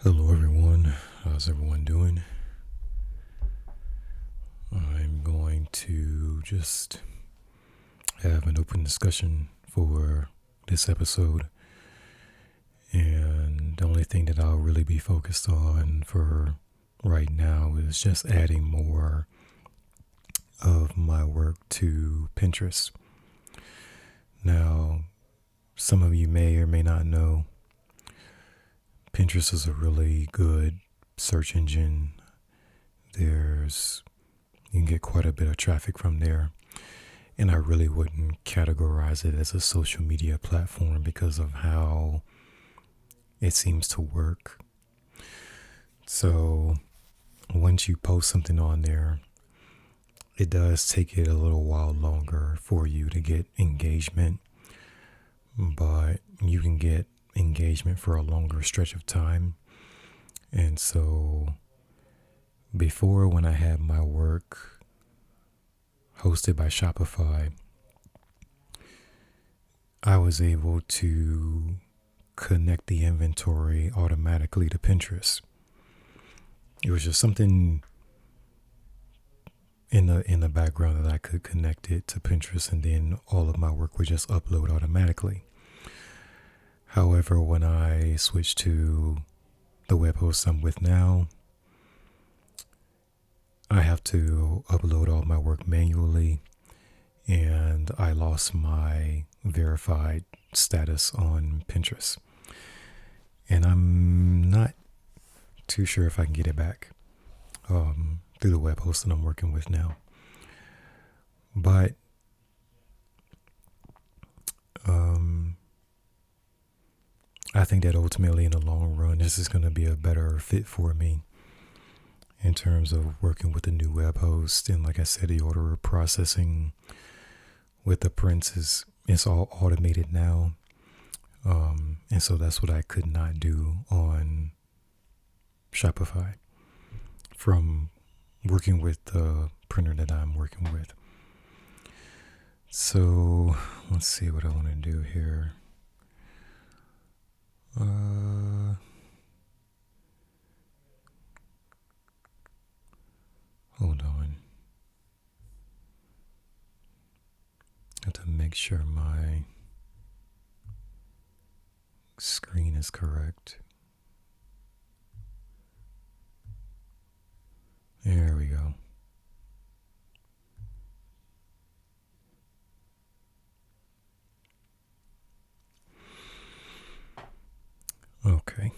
Hello, everyone. How's everyone doing? I'm going to just have an open discussion for this episode. And the only thing that I'll really be focused on for right now is just adding more of my work to Pinterest. Now, some of you may or may not know, Pinterest is a really good search engine. You can get quite a bit of traffic from there. And I really wouldn't categorize it as a social media platform because of how it seems to work. So once you post something on there, it does take it a little while longer for you to get engagement, but you can get engagement for a longer stretch of time. And so before, when I had my work hosted by Shopify, I was able to connect the inventory automatically to Pinterest. It was just something in the background that I could connect it to Pinterest, and then all of my work would just upload automatically. However, when I switched to the web host I'm with now, I have to upload all my work manually, and I lost my verified status on Pinterest. And I'm not too sure if I can get it back through the web host that I'm working with now. But I think that ultimately in the long run, this is going to be a better fit for me in terms of working with the new web host. And like I said, the order processing with the prints it's all automated now. And so that's what I could not do on Shopify from working with the printer that I'm working with. So let's see what I want to do here. Hold on. I have to make sure my screen is correct. There we go. Okay.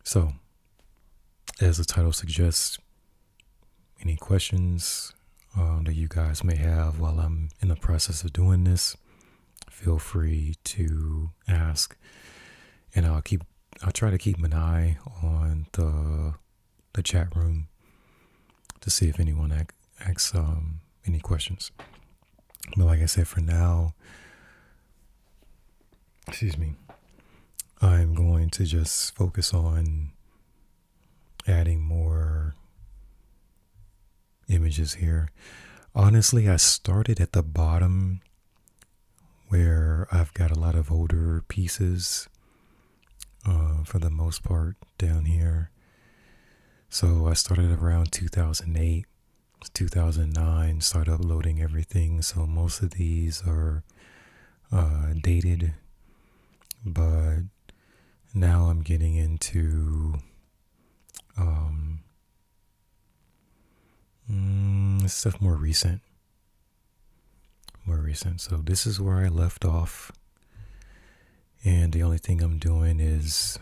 So, as the title suggests, any questions that you guys may have while I'm in the process of doing this, feel free to ask. And I'll try to keep an eye on the chat room to see if anyone asks any questions. But like I said, for now, I'm going to just focus on adding more images here. Honestly, I started at the bottom where I've got a lot of older pieces for the most part down here. So I started around 2008, 2009, started uploading everything. So most of these are dated, but now I'm getting into stuff more recent. So this is where I left off. And the only thing I'm doing is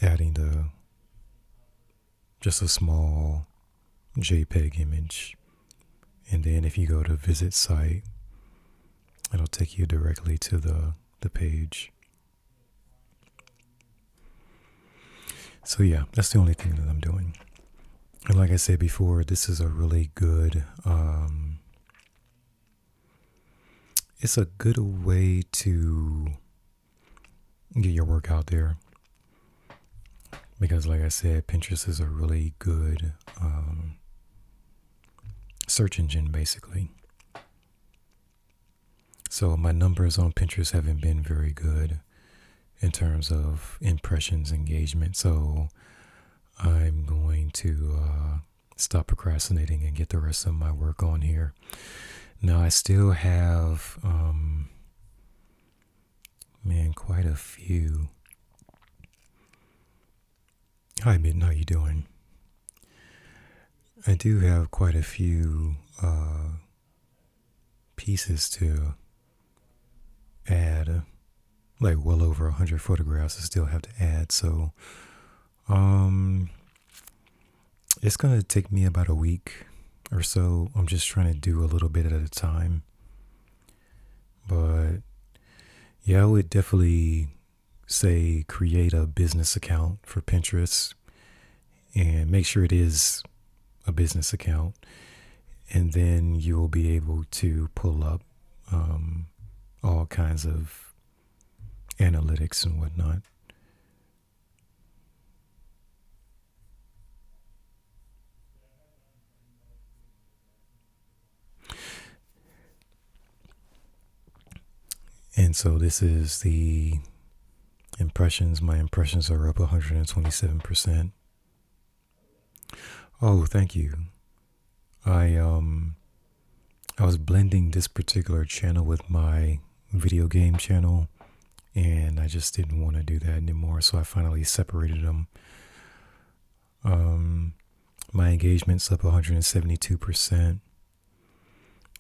adding just a small JPEG image. And then if you go to visit site, it'll take you directly to the page. So yeah, that's the only thing that I'm doing. And like I said before, this is a really good, it's a good way to get your work out there. Because like I said, Pinterest is a really good search engine, basically. So my numbers on Pinterest haven't been very good. in terms of impressions engagement. So I'm going to stop procrastinating and get the rest of my work on here. Now I still have, quite a few. Hi, Mitten, how you doing? I do have quite a few pieces to add, like well over 100 photographs I still have to add. So it's going to take me about a week or so. I'm just trying to do a little bit at a time. But yeah, I would definitely say create a business account for Pinterest and make sure it is a business account. And then you will be able to pull up all kinds of analytics and whatnot. And so this is the impressions. My impressions are up 127%. Oh, thank you. I was blending this particular channel with my video game channel, and I just didn't want to do that anymore, so I finally separated them. My engagement's up 172%,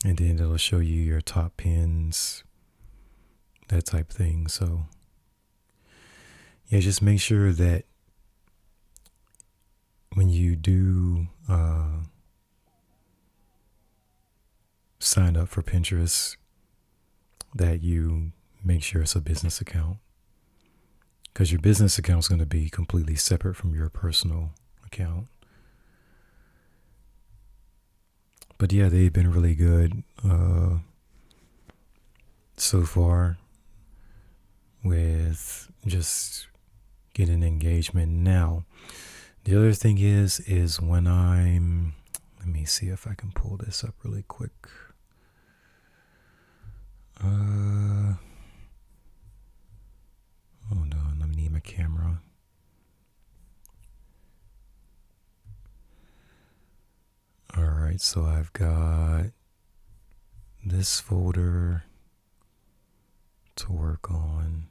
and then it'll show you your top pins, that type thing. So yeah, just make sure that when you do sign up for Pinterest, that you make sure it's a business account, because your business account is going to be completely separate from your personal account. But yeah, they've been really good so far with just getting engagement. Now, the other thing is when let me see if I can pull this up really quick. Hold on, let me need my camera. All right, so I've got this folder to work on.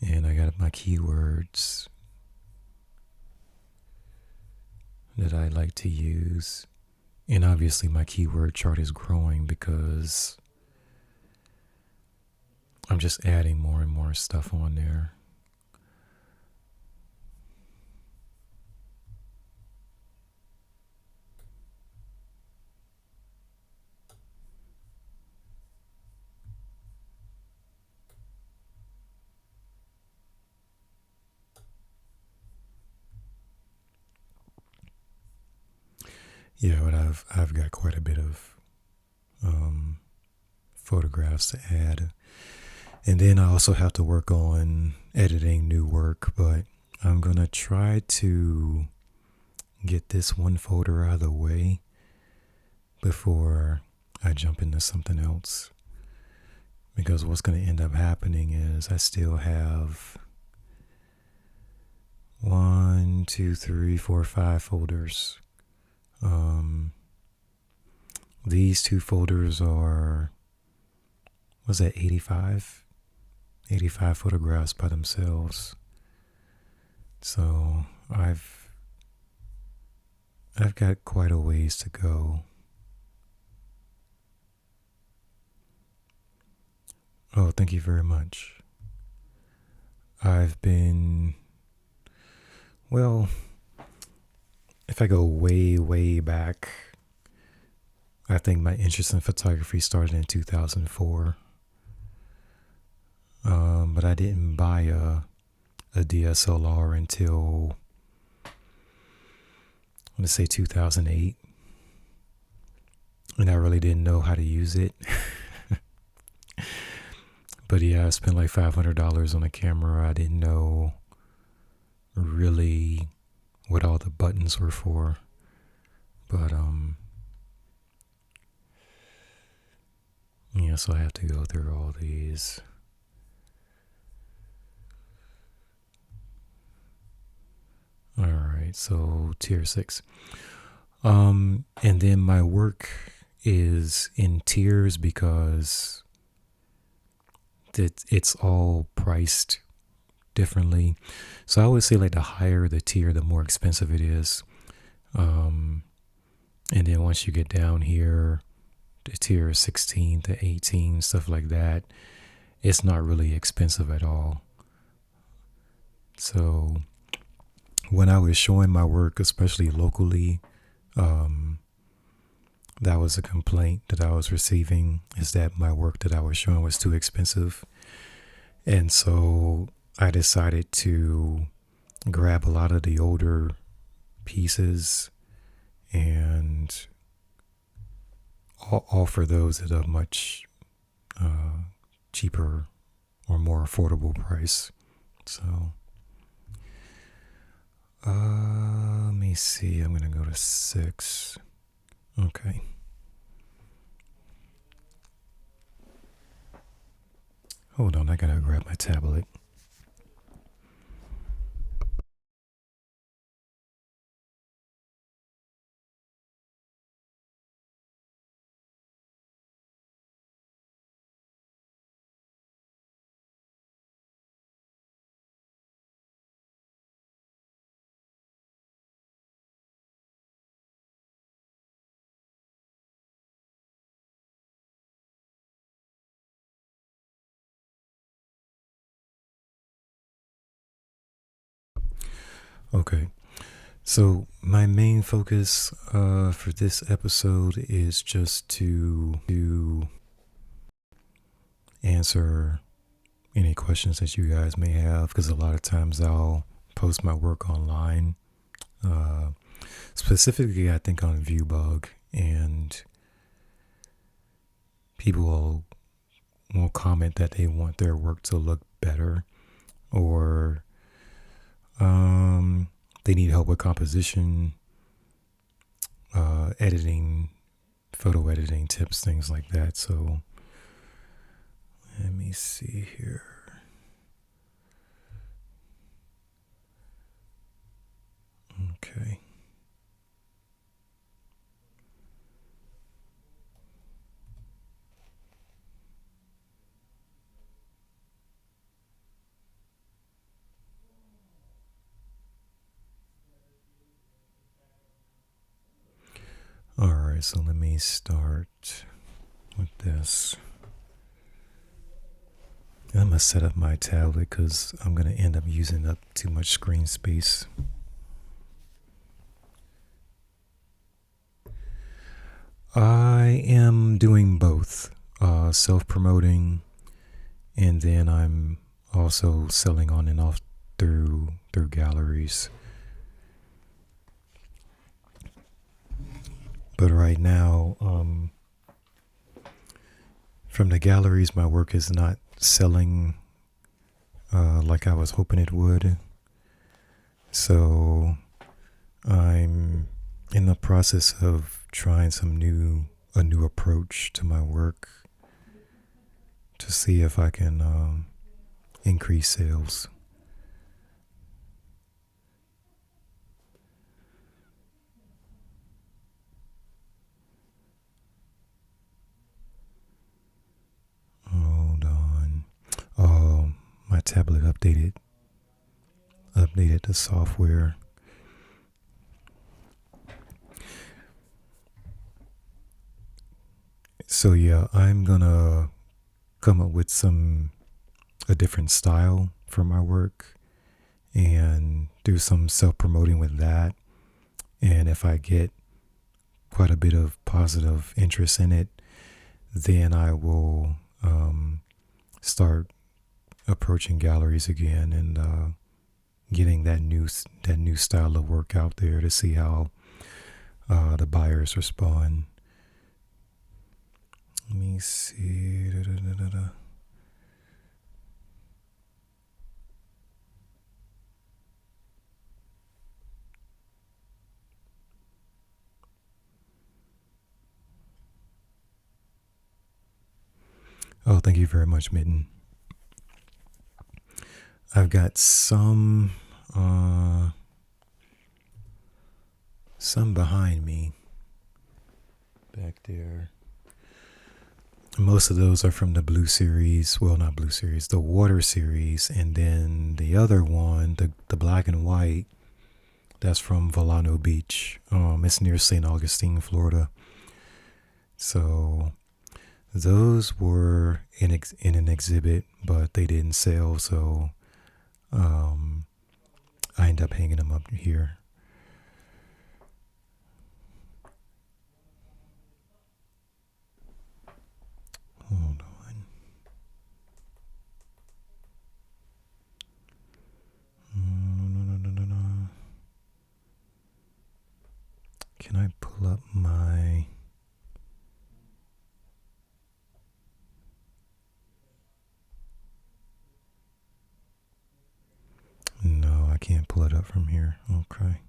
And I got my keywords that I like to use. And obviously my keyword chart is growing because I'm just adding more and more stuff on there. Yeah, but I've got quite a bit of photographs to add. And then I also have to work on editing new work, but I'm going to try to get this one folder out of the way before I jump into something else. Because what's going to end up happening is I still have 1, 2, 3, 4, 5 folders. These 2 folders are, was that 85? 85 photographs by themselves. So I've got quite a ways to go. Oh, thank you very much. I've been, well, if I go way, way back, I think my interest in photography started in 2004. But I didn't buy a DSLR until, let's say 2008. And I really didn't know how to use it. But yeah, I spent like $500 on a camera. I didn't know really what all the buttons were for. But Yeah, so I have to go through all these. All right, so tier 6. And then my work is in tiers because it's all priced differently. So I would say like the higher the tier, the more expensive it is. And then once you get down here, the tier 16 to 18, stuff like that, it's not really expensive at all. So when I was showing my work, especially locally, that was a complaint that I was receiving, is that my work that I was showing was too expensive. And so I decided to grab a lot of the older pieces and offer those at a much cheaper or more affordable price. So let me see. I'm going to go to 6. Okay. Hold on. I got to grab my tablet. Okay. So my main focus for this episode is just to answer any questions that you guys may have, because a lot of times I'll post my work online, specifically I think on Viewbug, and people will comment that they want their work to look better, or they need help with composition, editing, photo editing tips, things like that. So let me see here. Okay. All right, so let me start with this. I'm going to set up my tablet because I'm going to end up using up too much screen space. I am doing both, self-promoting, and then I'm also selling on and off through galleries. But right now, from the galleries, my work is not selling like I was hoping it would. So I'm in the process of trying a new approach to my work to see if I can increase sales. Hold on. Oh, my tablet updated the software. So yeah, I'm gonna come up with a different style for my work and do some self-promoting with that. And if I get quite a bit of positive interest in it, then I will start approaching galleries again and getting that new style of work out there to see how the buyers respond. Let me see. Oh, thank you very much, Mitten. I've got some behind me back there. Most of those are from the Blue series. Well, not Blue series, the Water series. And then the other one, the black and white, that's from Volcano Beach. It's near St. Augustine, Florida. So those were in an exhibit, but they didn't sell. So I ended up hanging them up here. Hold on. No. Can I pull up my... No, I can't pull it up from here. Okay.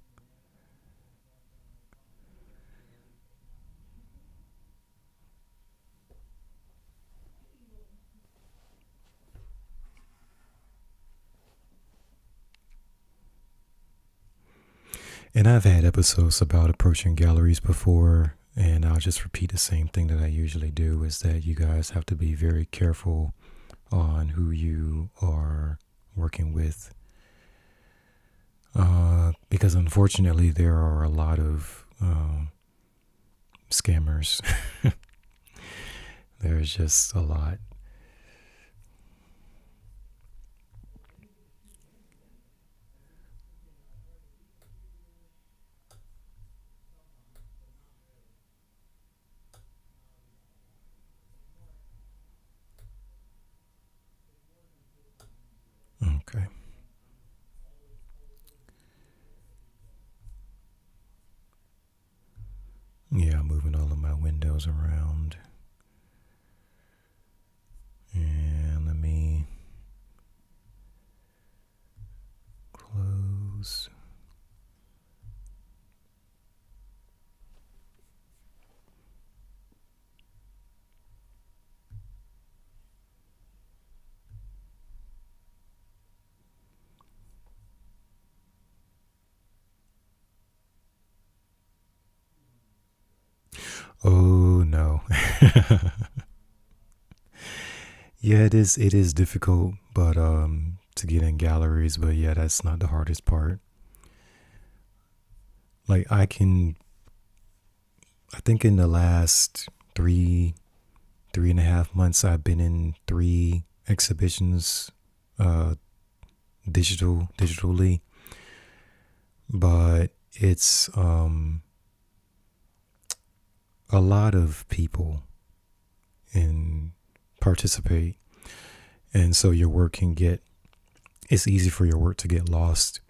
And I've had episodes about approaching galleries before, and I'll just repeat the same thing that I usually do, is that you guys have to be very careful on who you are working with. Because unfortunately, there are a lot of scammers. There's just a lot. Okay. Yeah, I'm moving all of my windows around. And let me close. Oh no. Yeah, it is difficult, but to get in galleries, but yeah, that's not the hardest part. Like I think in the last three and a half months I've been in 3 exhibitions digitally, but it's a lot of people and participate, and so your work can get, it's easy for your work to get lost.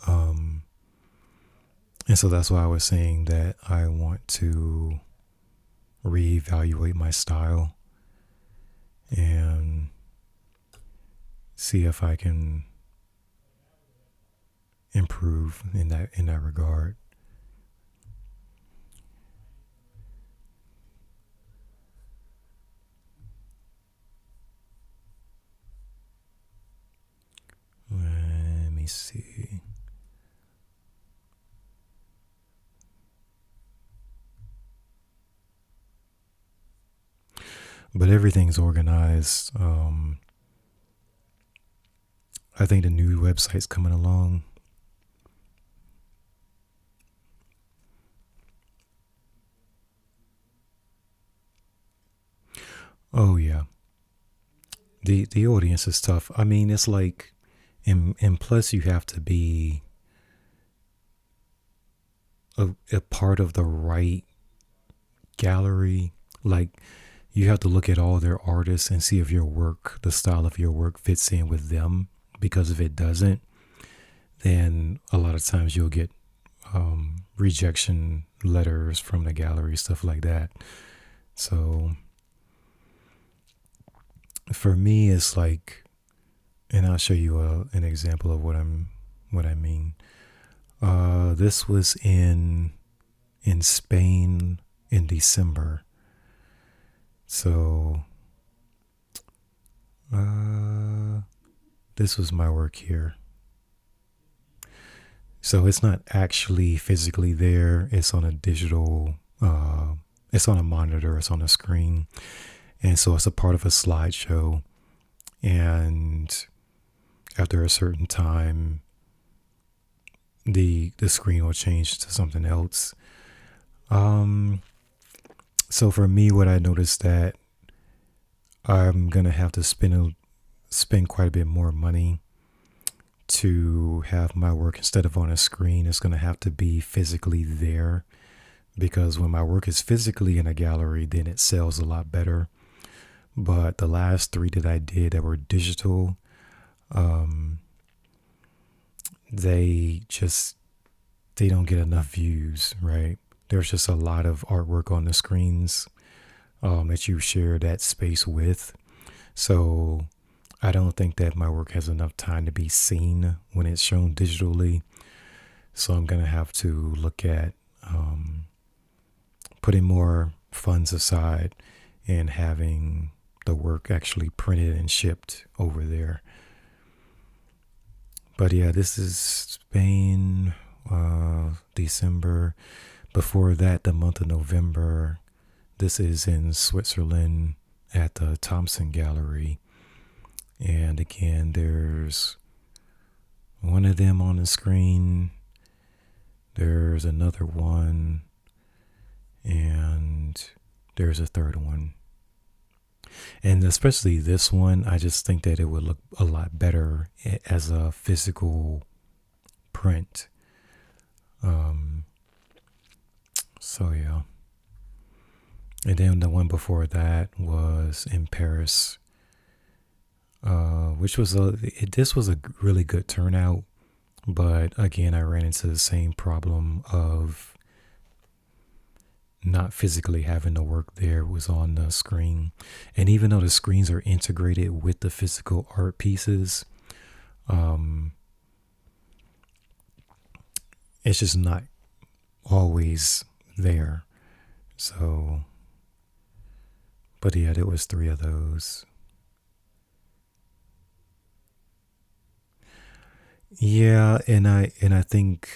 And so that's why I was saying that I want to reevaluate my style and see if I can improve in that regard. Let me see. But everything's organized. I think the new website's coming along. Oh yeah, the audience is tough. I mean, it's like, and plus you have to be a part of the right gallery. Like you have to look at all their artists and see if your work, the style of your work, fits in with them. Because if it doesn't, then a lot of times you'll get rejection letters from the gallery, stuff like that. So for me, it's like, and I'll show you an example of what I mean. This was in Spain in December. So This was my work here. So it's not actually physically there. It's on a digital, it's on a monitor, it's on a screen. And so it's a part of a slideshow. And after a certain time, the screen will change to something else. So for me, what I noticed that I'm gonna have to spend quite a bit more money to have my work instead of on a screen. It's gonna have to be physically there, because when my work is physically in a gallery, then it sells a lot better. But the last 3 that I did that were digital, they don't get enough views, right? There's just a lot of artwork on the screens that you share that space with. So I don't think that my work has enough time to be seen when it's shown digitally. So I'm going to have to look at putting more funds aside and having the work actually printed and shipped over there. But yeah, this is Spain, December. Before that, the month of November, this is in Switzerland at the Thompson Gallery. And again, there's one of them on the screen. There's another one. And there's a third one. And especially this one, I just think that it would look a lot better as a physical print. So yeah. And then the one before that was in Paris, which was this was a really good turnout. But again, I ran into the same problem of not physically having the work there. Was on the screen. And even though the screens are integrated with the physical art pieces, it's just not always there. So, but yeah, there was 3 of those. Yeah, and I think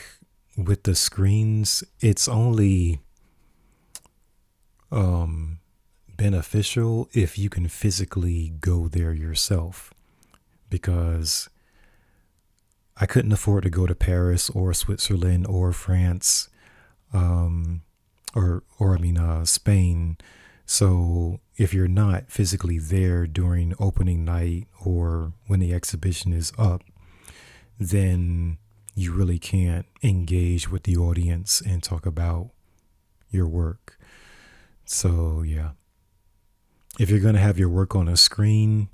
with the screens, it's only beneficial if you can physically go there yourself, because I couldn't afford to go to Paris or Switzerland or France, Spain. So if you're not physically there during opening night or when the exhibition is up, then you really can't engage with the audience and talk about your work. So yeah, if you're going to have your work on a screen,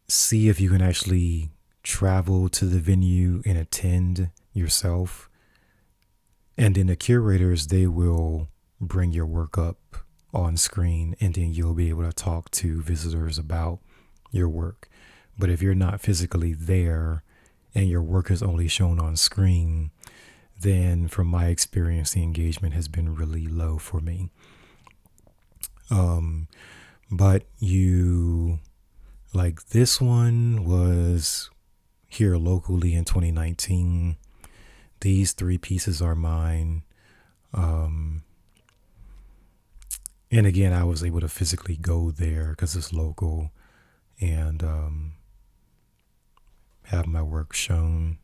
see if you can actually travel to the venue and attend yourself. And then the curators, they will bring your work up on screen, and then you'll be able to talk to visitors about your work. But if you're not physically there and your work is only shown on screen, then from my experience, the engagement has been really low for me. But this one was here locally in 2019. These 3 pieces are mine. And again, I was able to physically go there because it's local and have my work shown.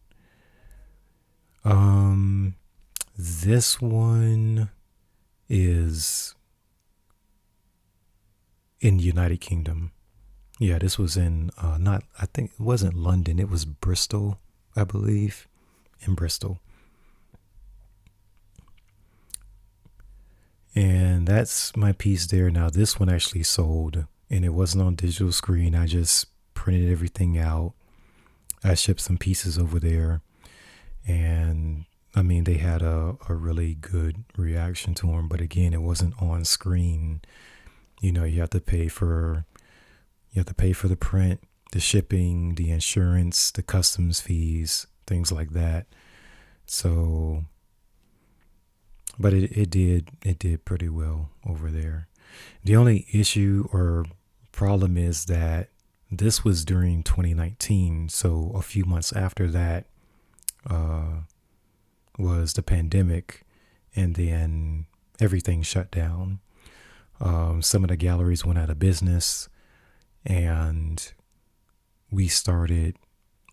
This one is in United Kingdom. Yeah, this was in I think it wasn't London, it was Bristol, I believe, in Bristol. And that's my piece there. Now this one actually sold, and it wasn't on digital screen. I just printed everything out. I shipped some pieces over there, and I mean, they had a really good reaction to them. But again, it wasn't on screen. You know, you have to pay for the print, the shipping, the insurance, the customs fees, things like that. So, but it did pretty well over there. The only issue or problem is that this was during 2019. So a few months after that uh, was the pandemic, and then everything shut down. Some of the galleries went out of business, and we started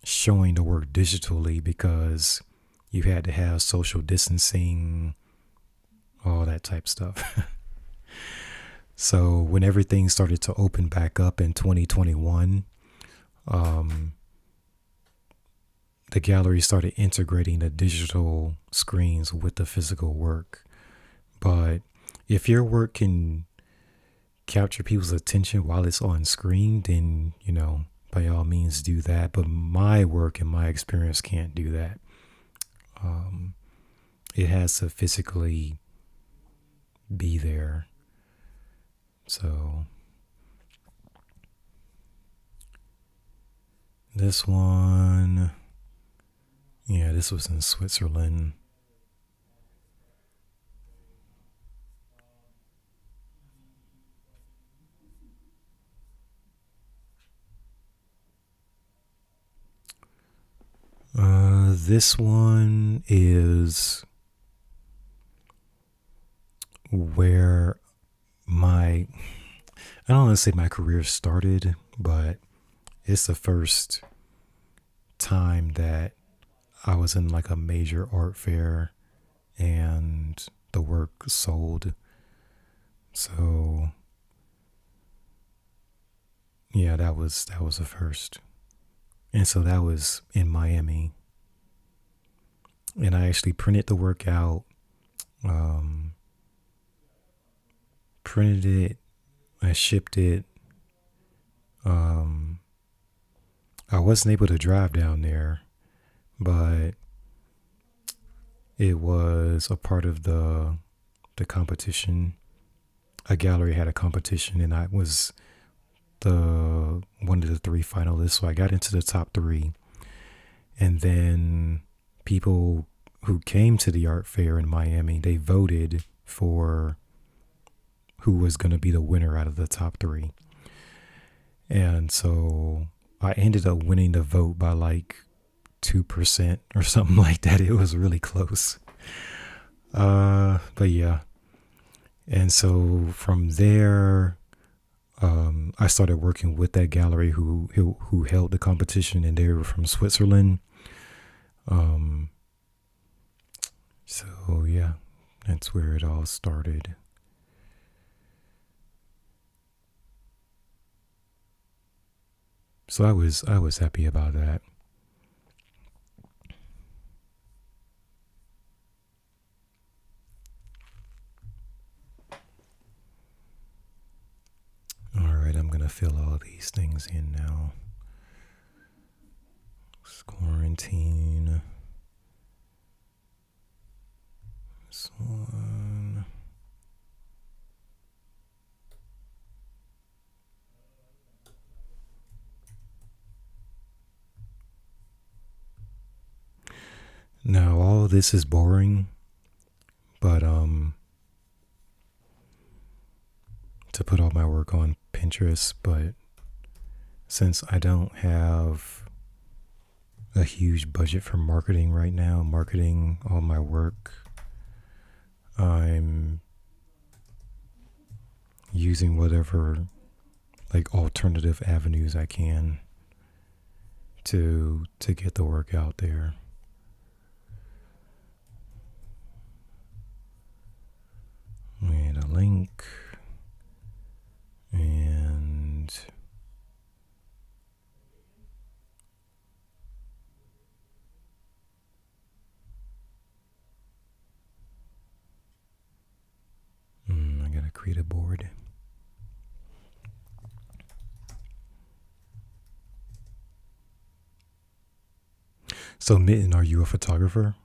showing the work digitally because you had to have social distancing, all that type stuff. So when everything started to open back up in 2021, the gallery started integrating the digital screens with the physical work. But if your work can capture people's attention while it's on screen, then, by all means do that. But my work and my experience can't do that. It has to physically be there. So this one, this was in Switzerland. This one is where I don't want to say my career started, but it's the first time that I was in like a major art fair and the work sold. So yeah, that was the first. And so that was in Miami. And I actually printed the work out, printed it, I shipped it. I wasn't able to drive down there, but it was a part of the competition. A gallery had a competition, and I was one of the 3 finalists. So I got into the top 3, and then people who came to the art fair in Miami, they voted for who was going to be the winner out of the top 3. And so I ended up winning the vote by like 2% or something like that. It was really close. But yeah. And so from there, I started working with that gallery who held the competition, and they were from Switzerland. So yeah, that's where it all started. So I was happy about that. All right, I'm gonna fill all these things in now. Quarantine. This one. Now all of this is boring, but to put all my work on Pinterest, but since I don't have a huge budget for marketing right now, marketing all my work, I'm using whatever like alternative avenues I can to get the work out there. And a link, and I gotta create a board. So Mitten, are you a photographer?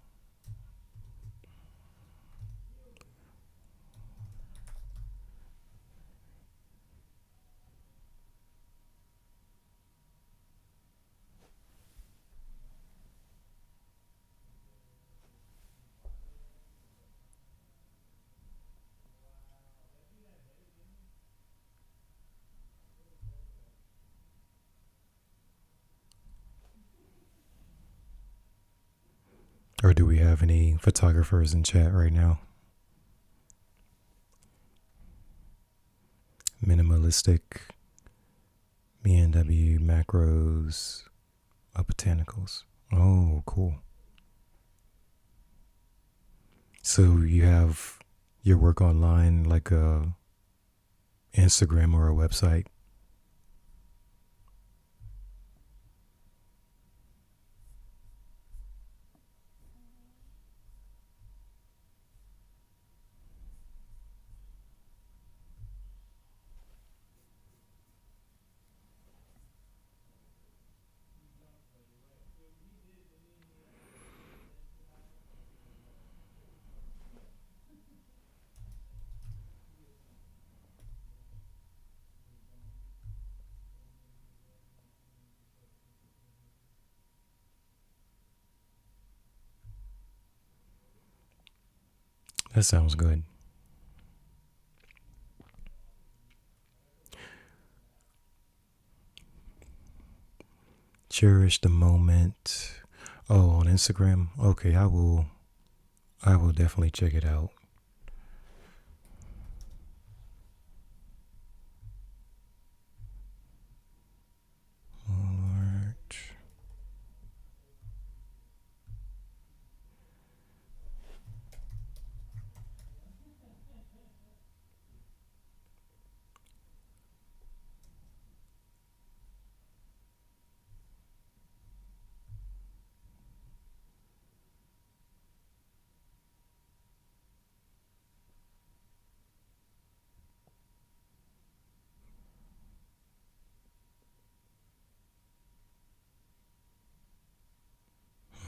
Or do we have any photographers in chat right now? Minimalistic, B&W, macros, botanicals. Oh, cool. So you have your work online like a Instagram or a website? That sounds good. Cherish the moment. Oh, on Instagram? Okay, I will definitely check it out. Alright.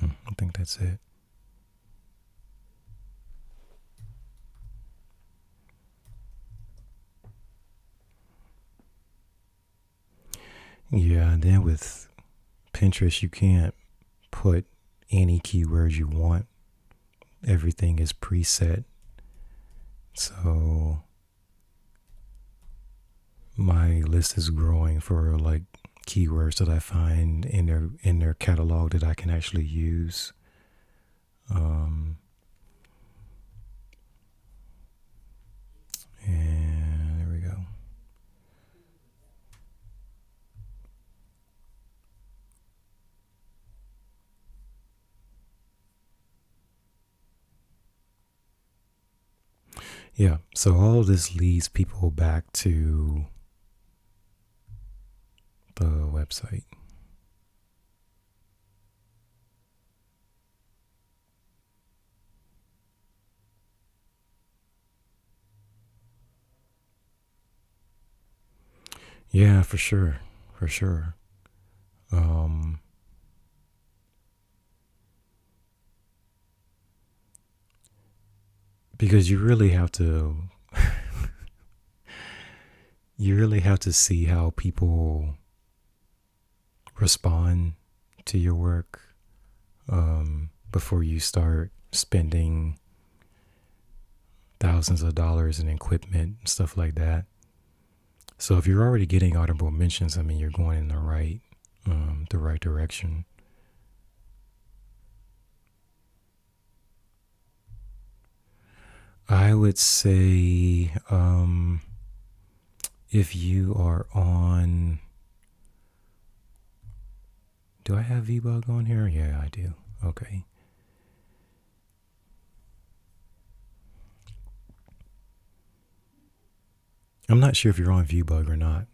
I think that's it. Yeah, and then with Pinterest, you can't put any keywords you want. Everything is preset. So my list is growing for like keywords that I find in their catalog that I can actually use. And there we go. Yeah, so all of this leads people back to the website. Yeah, for sure. For sure. Because you really have to see how people respond to your work before you start spending thousands of dollars in equipment and stuff like that. So if you're already getting audible mentions, I mean, you're going in the right direction. I would say if you are on, do I have VBug on here? Yeah, I do. Okay. I'm not sure if you're on VBug or not,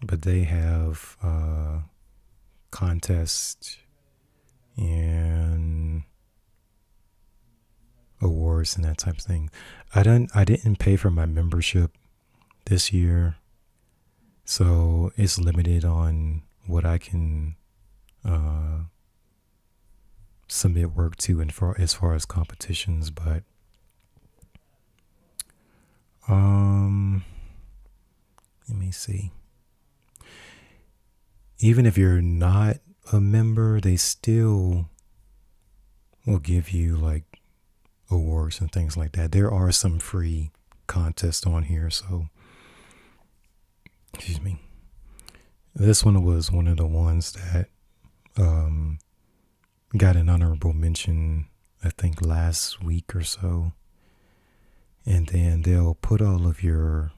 but they have contests and awards and that type of thing. I didn't pay for my membership this year, so it's limited on what I can submit work to and for as far as competitions. But let me see. Even if you're not a member, they still will give you like awards and things like that. There are some free contests on here, so excuse me. This one was one of the ones that got an honorable mention, I think last week or so. And then they'll put all of your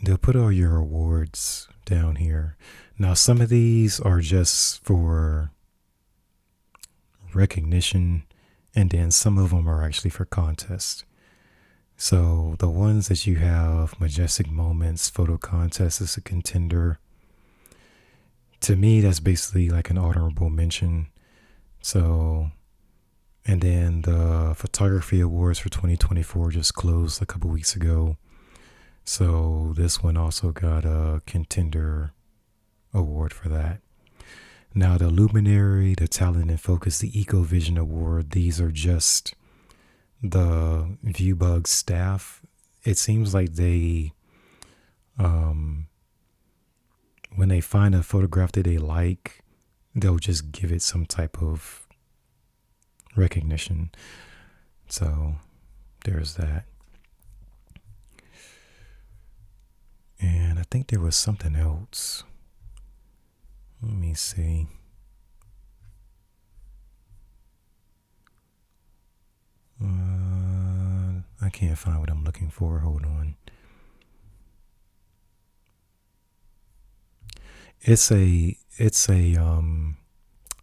they'll put all your awards down here. Now, some of these are just for recognition, and then some of them are actually for contests. So the ones that you have, Majestic Moments, Photo Contest is a contender. To me, that's basically like an honorable mention. So, and then the Photography Awards for 2024 just closed a couple weeks ago. So this one also got a contender award for that. Now the Luminary, the Talent and Focus, the EcoVision Award, these are just the ViewBug staff. It seems like they, when they find a photograph that they like, they'll just give it some type of recognition. So there's that. And I think there was something else. Let me see. I can't find what I'm looking for. Hold on. It's a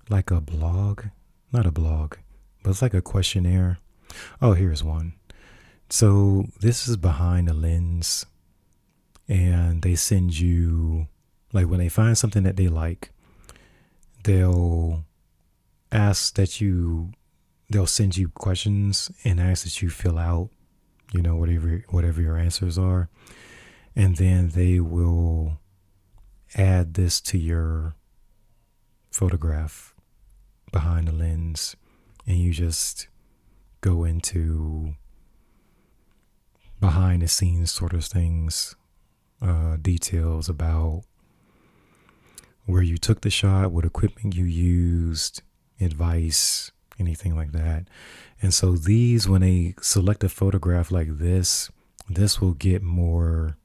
like a blog, not a blog, but it's like a questionnaire. Oh, here's one. So this is Behind the Lens, and they send you, like, when they find something that they like, they'll send you questions and ask that you fill out, whatever your answers are, and then they will add this to your photograph behind the lens, and you just go into behind the scenes sort of things, details about where you took the shot, what equipment you used, advice, anything like that. And so these, when they select a photograph like this will get more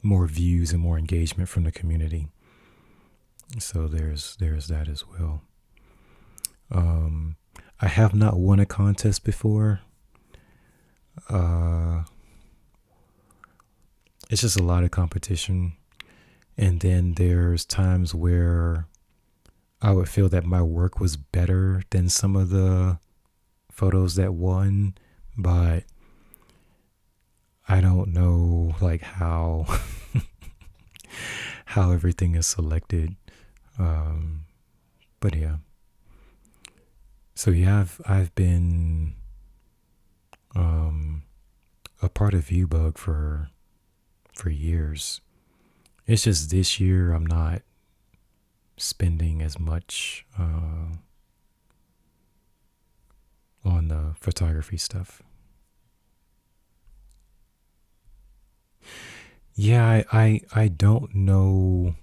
views and more engagement from the community. So there's that as well. I have not won a contest before. It's just a lot of competition. And then there's times where I would feel that my work was better than some of the photos that won, but I don't know like how how everything is selected. But yeah. So yeah, I've been a part of ViewBug for years. It's just this year I'm not spending as much on the photography stuff. Yeah, I don't know.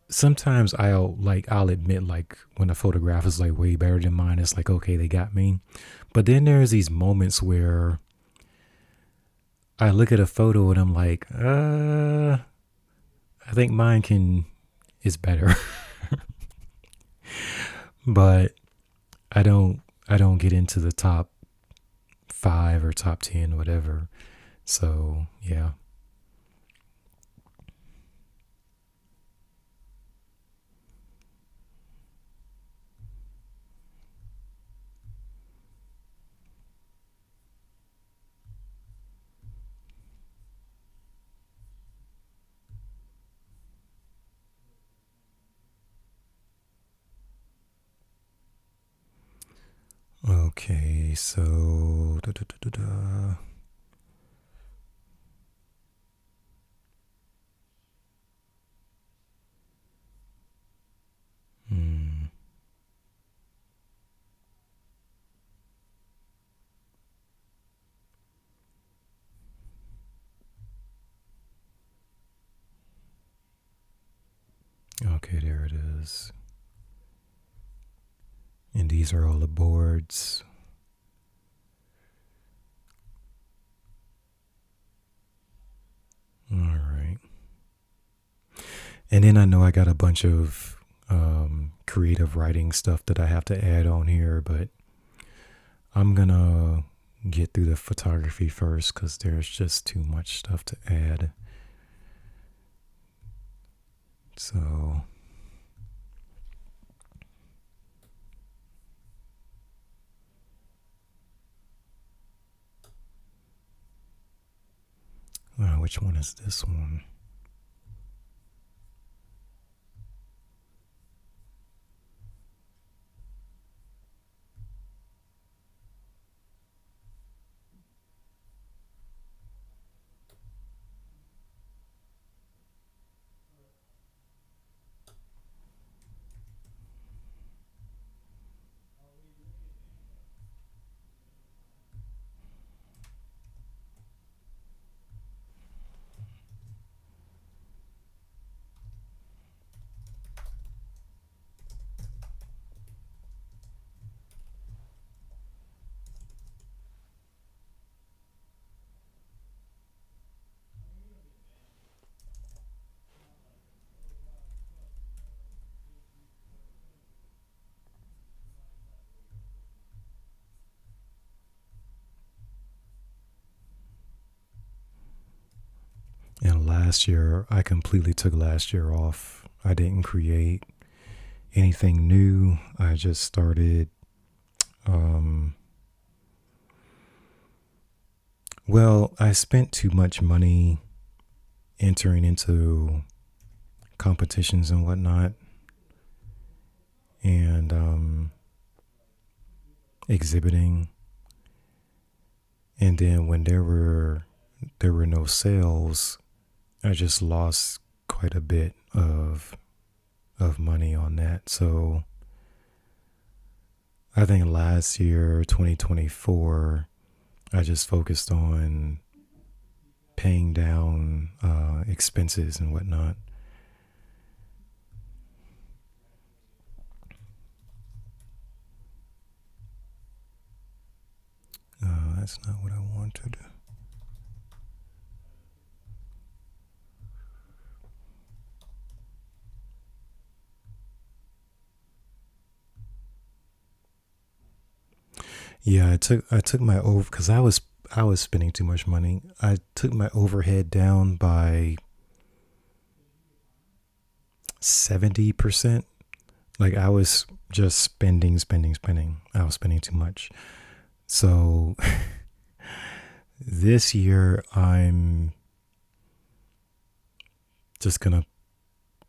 Sometimes I'll admit, like, when a photograph is like way better than mine, it's like, okay, they got me. But then there's these moments where I look at a photo and I'm like, I think mine is better. But I don't get into the top 5 or top 10, whatever. So yeah. Okay, so Okay, there it is. And these are all the boards. All right. And then I know I got a bunch of creative writing stuff that I have to add on here, but I'm going to get through the photography first because there's just too much stuff to add. So which one is this one? And last year, I completely took last year off. I didn't create anything new. I just started, well, I spent too much money entering into competitions and whatnot, and exhibiting. And then when there were no sales, I just lost quite a bit of money on that. So I think last year, 2024, I just focused on paying down expenses and whatnot. That's not what I wanted. Yeah, I took my over because I was spending too much money. I took my overhead down by 70%. Like I was just spending. I was spending too much. So this year I'm just gonna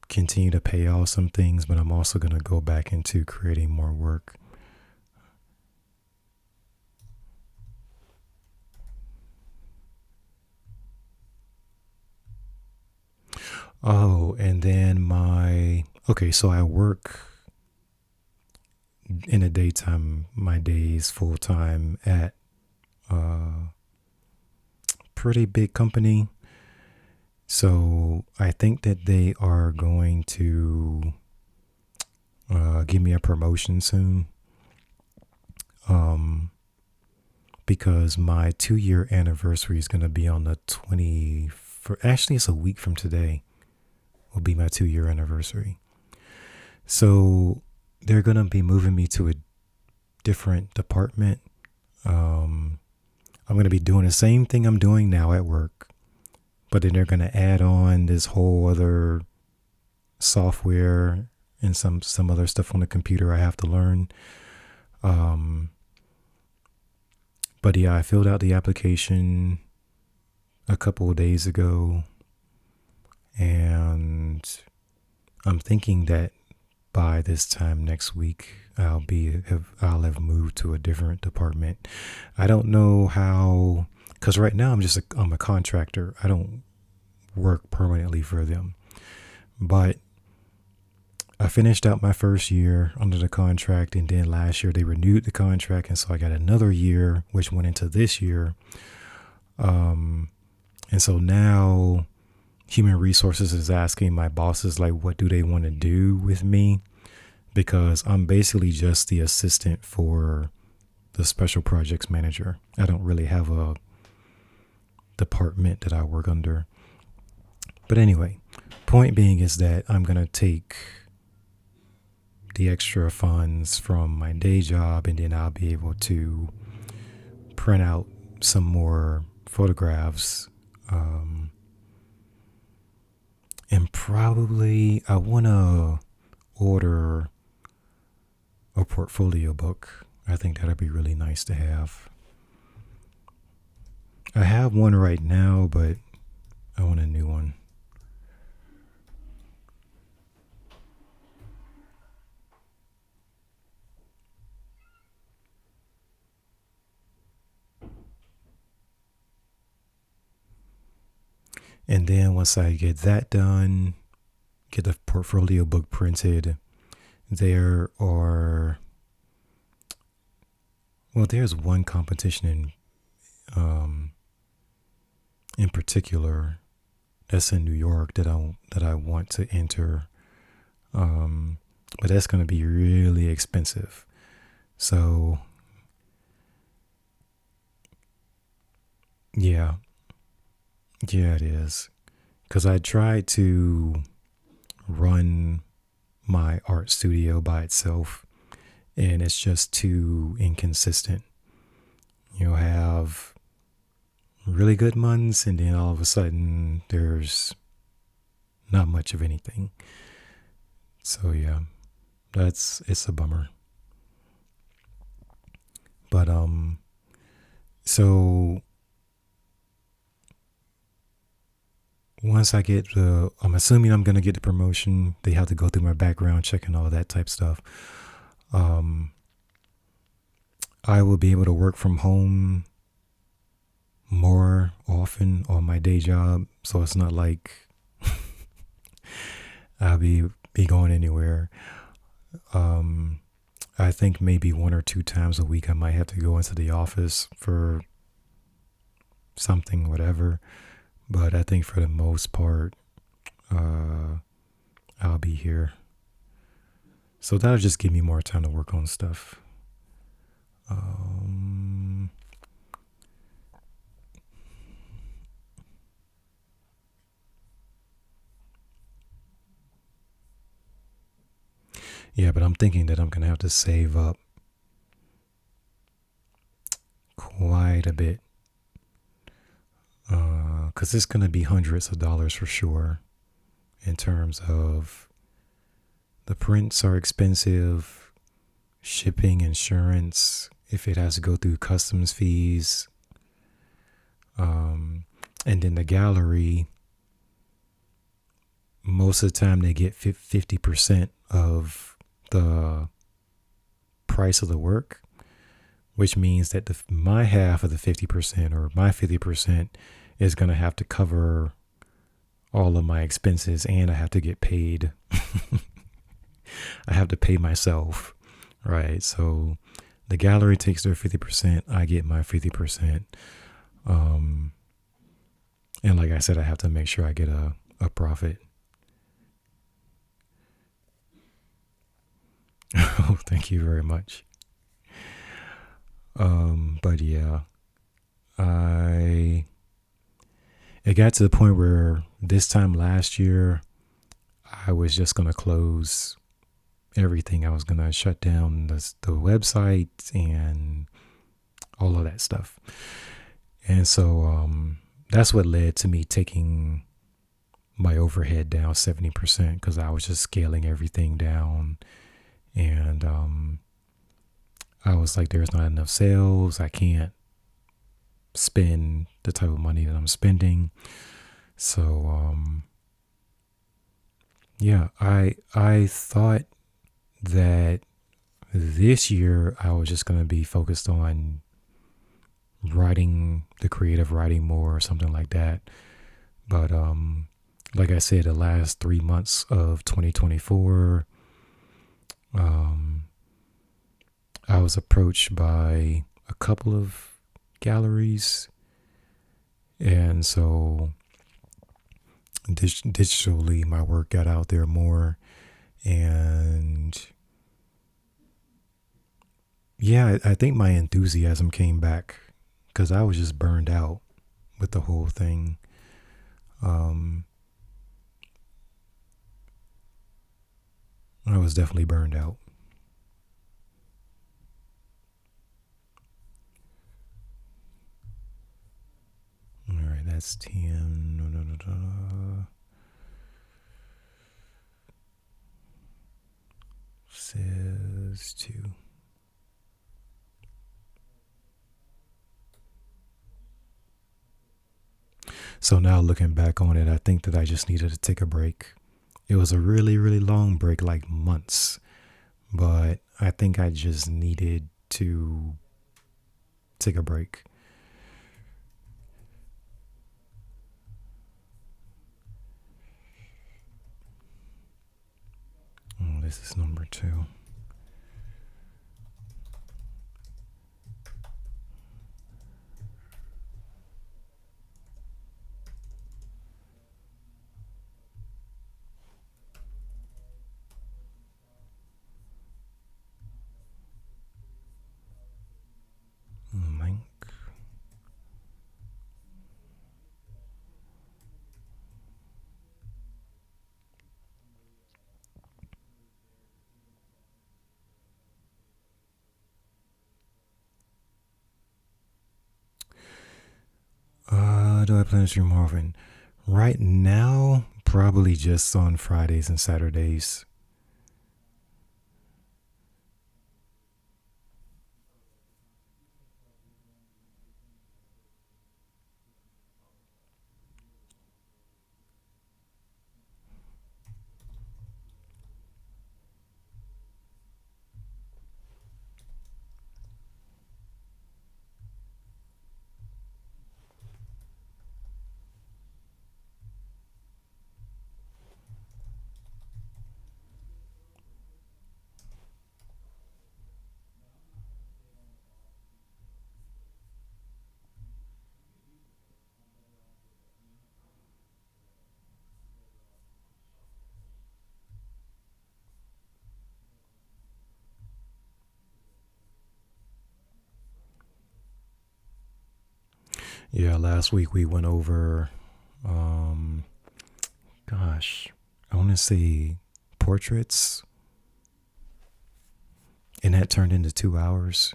continue to pay off some things, but I'm also gonna go back into creating more work. Oh, and then so I work in the daytime, my days full time at a pretty big company. So I think that they are going to give me a promotion soon. Because my 2-year anniversary is going to be on the 20. Actually, it's a week from today. Will be my 2-year anniversary. So they're going to be moving me to a different department. I'm going to be doing the same thing I'm doing now at work, but then they're going to add on this whole other software and some other stuff on the computer I have to learn. But yeah, I filled out the application a couple of days ago, and I'm thinking that by this time next week, I'll have moved to a different department. I don't know how, because right now I'm a contractor. I don't work permanently for them, but I finished out my first year under the contract, and then last year they renewed the contract, and so I got another year, which went into this year. And so now human resources is asking my bosses, like, what do they want to do with me? Because I'm basically just the assistant for the special projects manager. I don't really have a department that I work under. But anyway, point being is that I'm going to take the extra funds from my day job, and then I'll be able to print out some more photographs. And probably I want to order a portfolio book. I think that'd be really nice to have. I have one right now, but I want a new one. And then once I get that done, get the portfolio book printed, there's one competition in particular that's in New York that I want to enter, but that's going to be really expensive. So yeah, it is, because I tried to run my art studio by itself, and it's just too inconsistent. You'll have really good months, and then all of a sudden there's not much of anything. So yeah, it's a bummer. But so once I get I'm assuming I'm gonna get the promotion. They have to go through my background check and all that type stuff. I will be able to work from home more often on my day job, so it's not like I'll be going anywhere. I think maybe 1 or 2 times a week I might have to go into the office for something, whatever. But I think for the most part, I'll be here. So that'll just give me more time to work on stuff. Yeah, but I'm thinking that I'm going to have to save up quite a bit. Because it's going to be hundreds of dollars for sure, in terms of the prints are expensive, shipping, insurance, if it has to go through customs fees, and then the gallery, most of the time they get 50% of the price of the work, which means that my half of the 50% or my 50% is going to have to cover all of my expenses, and I have to get paid. I have to pay myself, right? So the gallery takes their 50%, I get my 50%. And like I said, I have to make sure I get a profit. Oh, thank you very much. But yeah, it got to the point where this time last year, I was just going to close everything. I was going to shut down the website and all of that stuff. And so that's what led to me taking my overhead down 70%, because I was just scaling everything down. And I was like, there's not enough sales. I can't spend the type of money that I'm spending. So yeah, I thought that this year I was just going to be focused on writing, the creative writing more or something like that. But like I said, the last 3 months of 2024, I was approached by a couple of galleries, and so digitally my work got out there more. And yeah, I think my enthusiasm came back, because I was just burned out with the whole thing. was definitely burned out. All right, that's 10. Says 2. So now looking back on it, I think that I just needed to take a break. It was a really, really long break, like months. But I think I just needed to take a break. Oh, this is number 2. Link. Do I plan to stream more often? Right now, probably just on Fridays and Saturdays. Yeah, last week we went over, gosh, I want to say portraits, and that turned into 2 hours.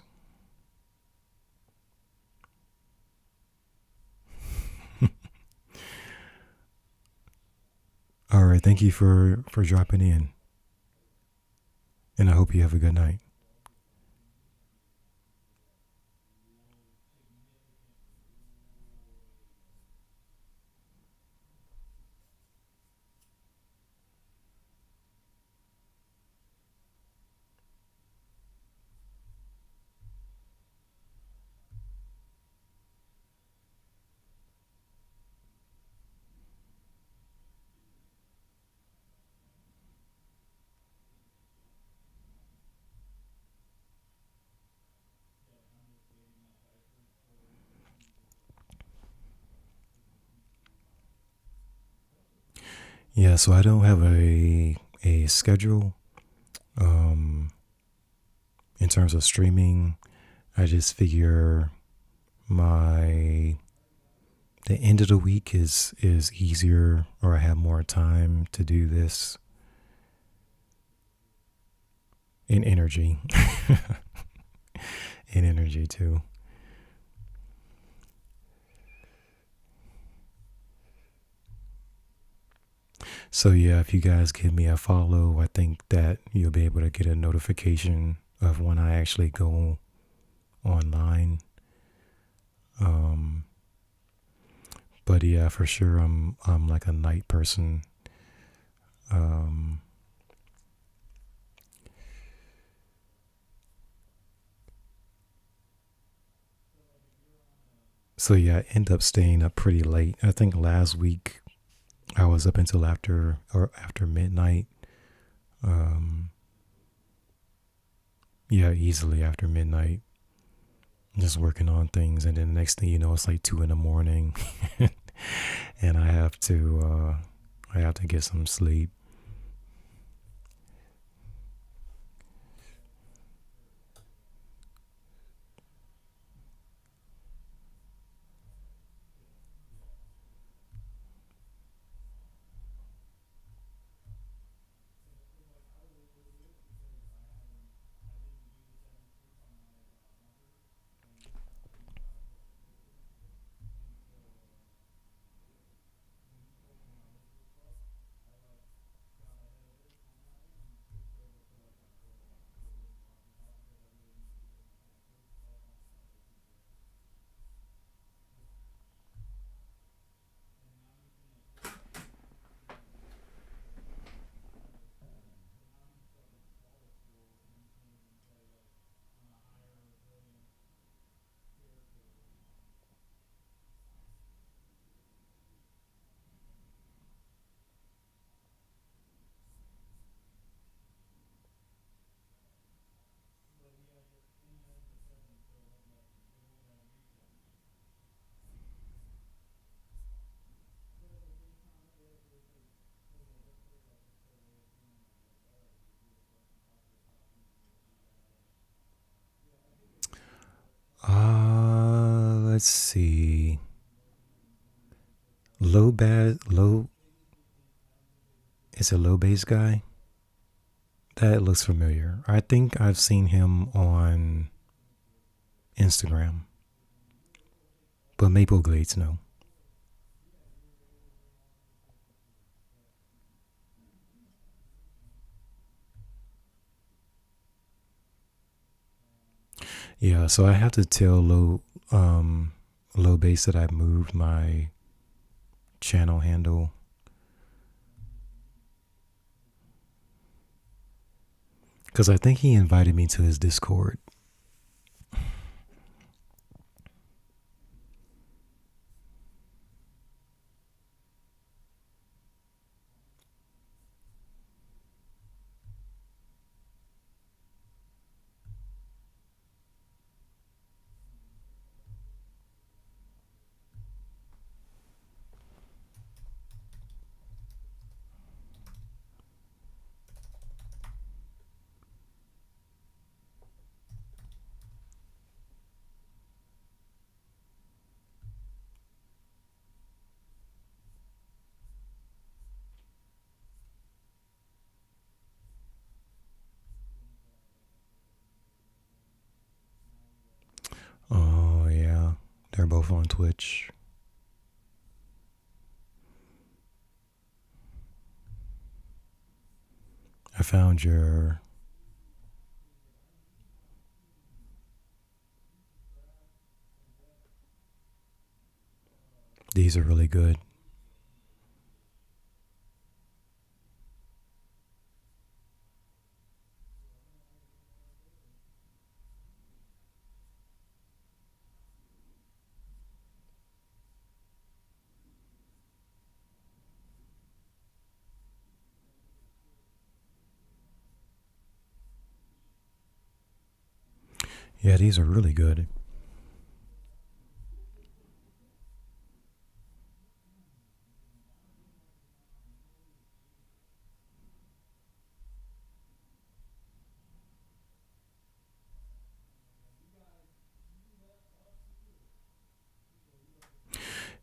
All right, thank you for dropping in, and I hope you have a good night. Yeah, so I don't have a schedule in terms of streaming. I just figure my the end of the week is easier, or I have more time to do this, in energy. In energy too. So yeah, if you guys give me a follow, I think that you'll be able to get a notification of when I actually go online. Um, but yeah, for sure, I'm like a night person. Um, so yeah, I end up staying up pretty late. I think last week I was up until after midnight. Um, yeah, easily after midnight, just working on things, and then the next thing you know, it's like 2 in the morning, and I have to get some sleep. let's see. It's a low bass guy. That looks familiar. I think I've seen him on Instagram. But Maple Glades, no. Yeah, so I have to tell low bass that I moved my channel handle. Because I think he invited me to his Discord. Oh, yeah. They're both on Twitch. I found your... These are really good. Yeah, these are really good.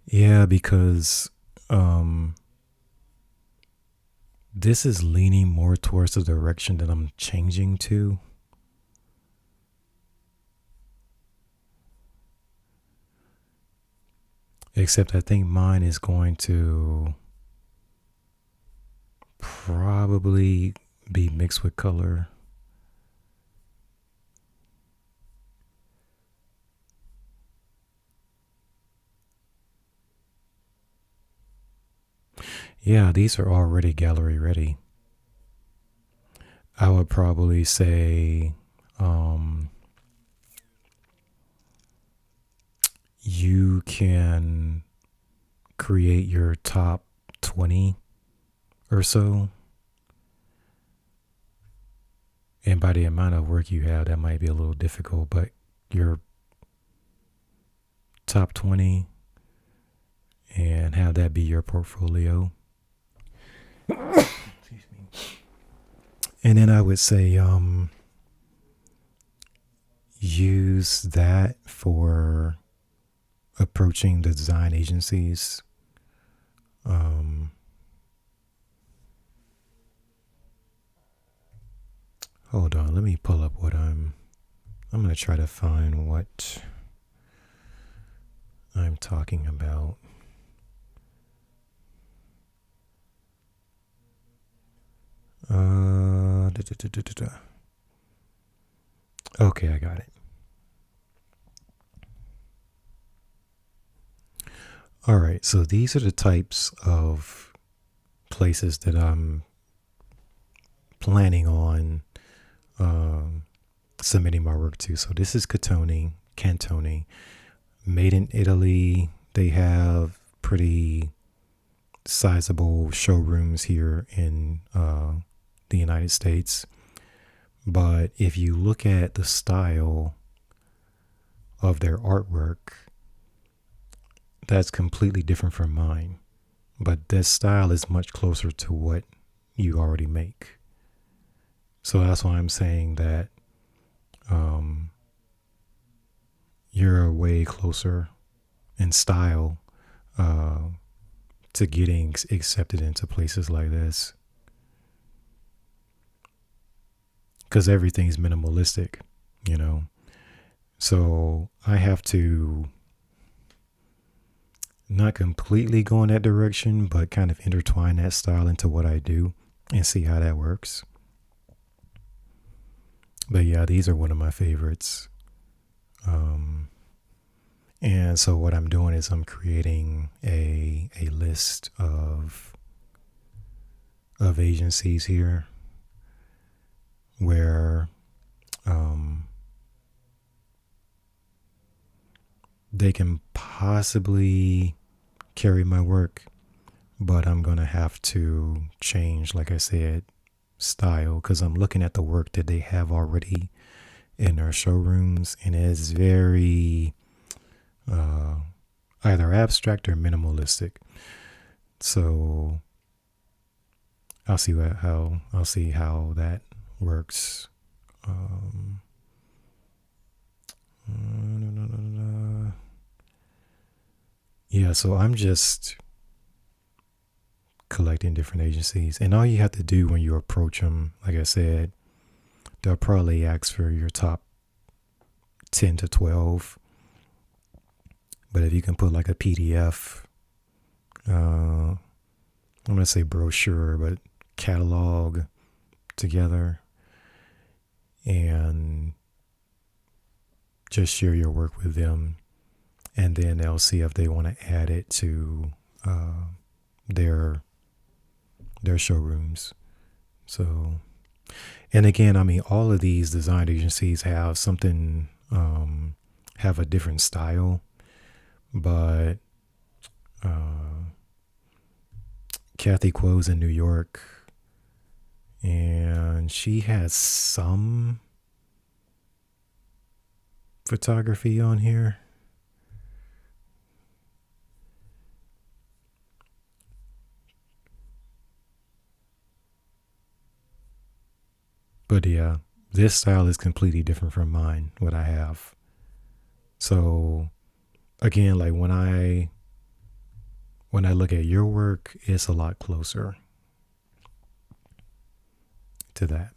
Yeah, because this is leaning more towards the direction that I'm changing to. Except I think mine is going to probably be mixed with color. Yeah, these are already gallery ready. I would probably say you can create your top 20 or so. And by the amount of work you have, that might be a little difficult, but your top 20 and have that be your portfolio. Excuse me. And then I would say use that for approaching the design agencies. Hold on, let me pull up what I'm going to try to find what I'm talking about. Okay, I got it. All right, so these are the types of places that I'm planning on submitting my work to. So this is Cantone, made in Italy. They have pretty sizable showrooms here in the United States. But if you look at the style of their artwork, that's completely different from mine. But that style is much closer to what you already make. So that's why I'm saying that you're way closer and style to getting accepted into places like this, because everything's minimalistic, you know. So I have to not completely go in that direction, but kind of intertwine that style into what I do and see how that works. But yeah, these are one of my favorites. And so what I'm doing is I'm creating a list of agencies here where they can possibly carry my work, but I'm going to have to change, like I said, style, because I'm looking at the work that they have already in their showrooms, and it's very either abstract or minimalistic. So I'll see how that works. Yeah, so I'm just collecting different agencies, and all you have to do when you approach them, like I said, they'll probably ask for your top 10 to 12. But if you can put like a PDF, I'm going to say brochure, but catalog together, and just share your work with them, and then they'll see if they want to add it to their showrooms. So, and again, I mean, all of these design agencies have something, have a different style, but Kathy Quo's in New York, and she has some photography on here. But yeah, this style is completely different from mine, what I have. So again, like when I look at your work, it's a lot closer to that.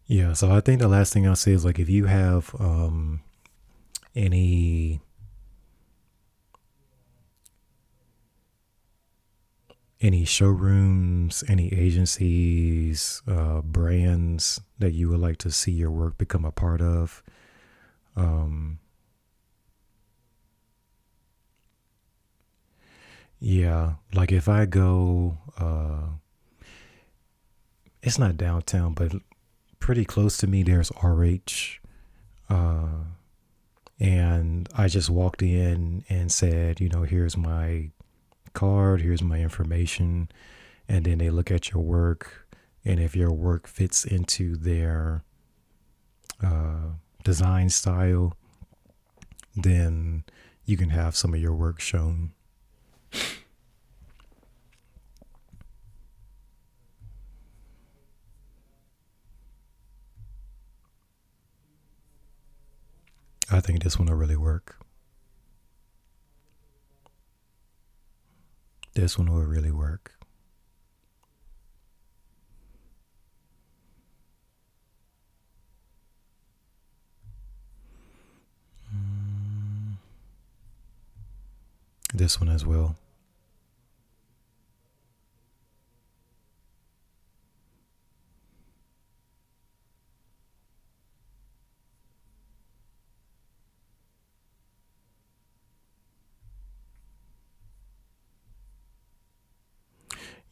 Yeah, so I think the last thing I'll say is like if you have any showrooms, any agencies, brands that you would like to see your work become a part of, yeah, like if I go, it's not downtown, but pretty close to me, there's RH. And I just walked in and said, here's my card, here's my information. And then they look at your work. And if your work fits into their design style, then you can have some of your work shown. I think this one will really work. This one will really work. This one as well.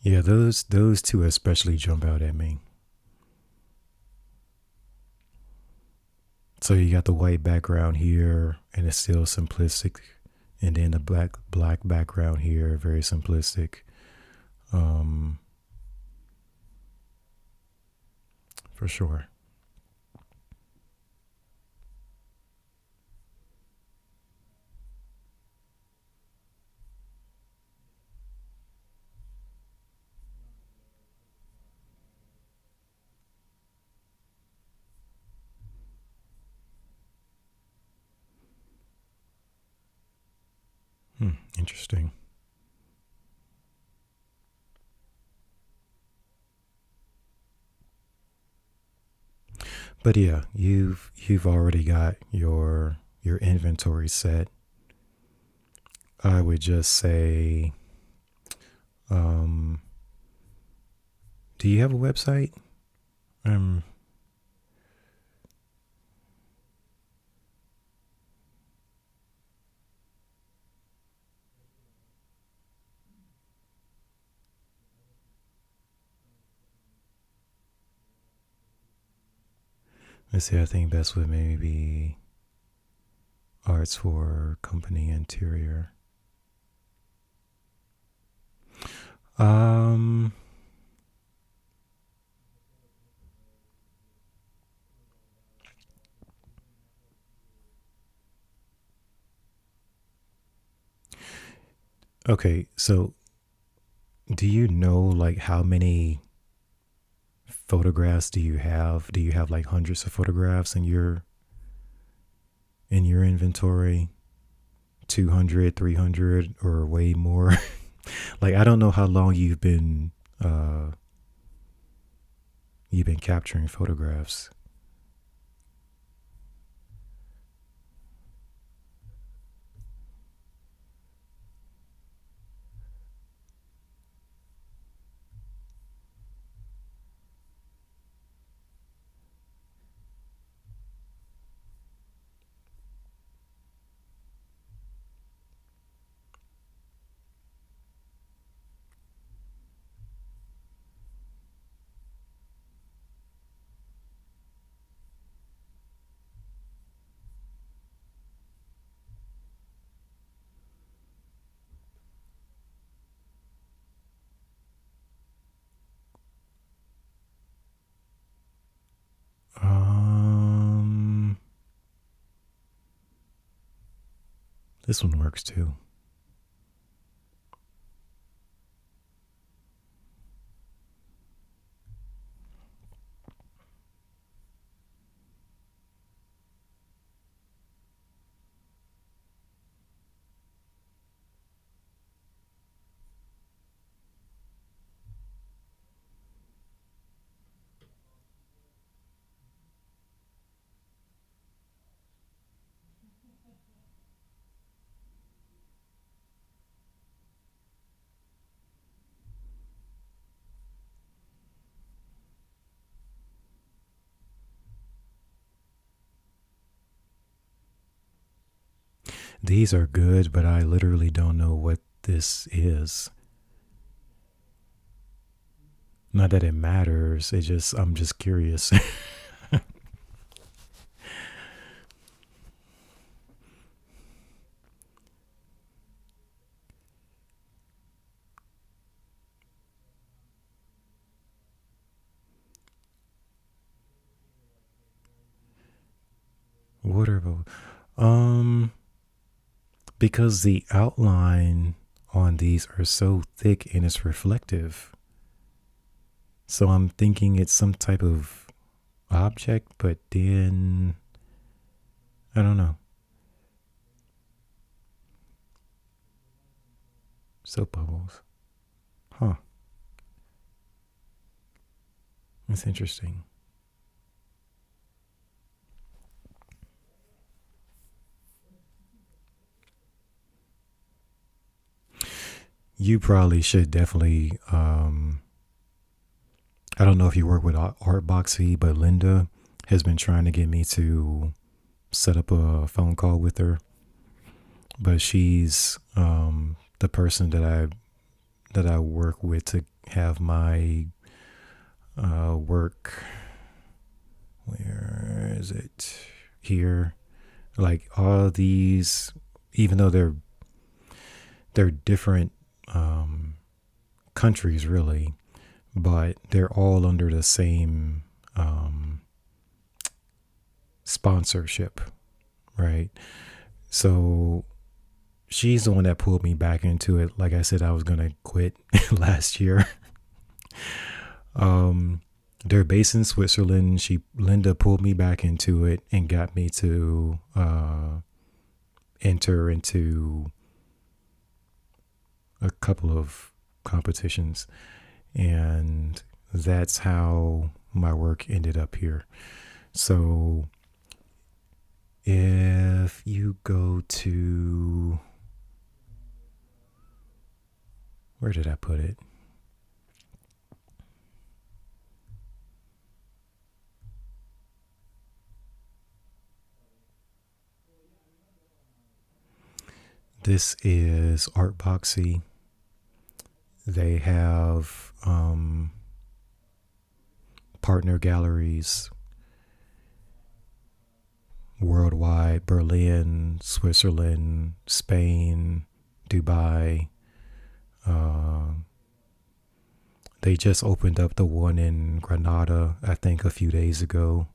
Yeah, those two especially jump out at me. So you got the white background here, and it's still simplistic, and then the black background here, very simplistic. for sure. Interesting. But yeah, you've already got your inventory set. I would just say, um, do you have a website? Um, let's see. I think that's what maybe arts for company interior. Um, okay, so do you know like how many photographs do you have? Do you have like hundreds of photographs in your inventory? 200, 300, or way more? Like I don't know how long uh you've been capturing photographs. Um this one works too. These are good, but I literally don't know what this is. Not that it matters. It just I'm just curious. What are those? Um because the outline on these are so thick and it's reflective. So I'm thinking it's some type of object, but then I don't know. Soap bubbles. Huh. That's interesting. You probably should definitely. I don't know if you work with Artboxy, but Linda has been trying to get me to set up a phone call with her. But she's the person that I work with to have my work. Where is it? Here, like all these, even though they're different countries, really, but they're all under the same sponsorship, right? So she's the one that pulled me back into it. Like I said, I was gonna quit last year. They're based in Switzerland. Linda pulled me back into it and got me to enter into a couple of competitions, and that's how my work ended up here. So if you go to, where did I put it? This is Artboxy. They have partner galleries worldwide: Berlin, Switzerland, Spain, Dubai. They just opened up the one in Granada, I think, a few days ago.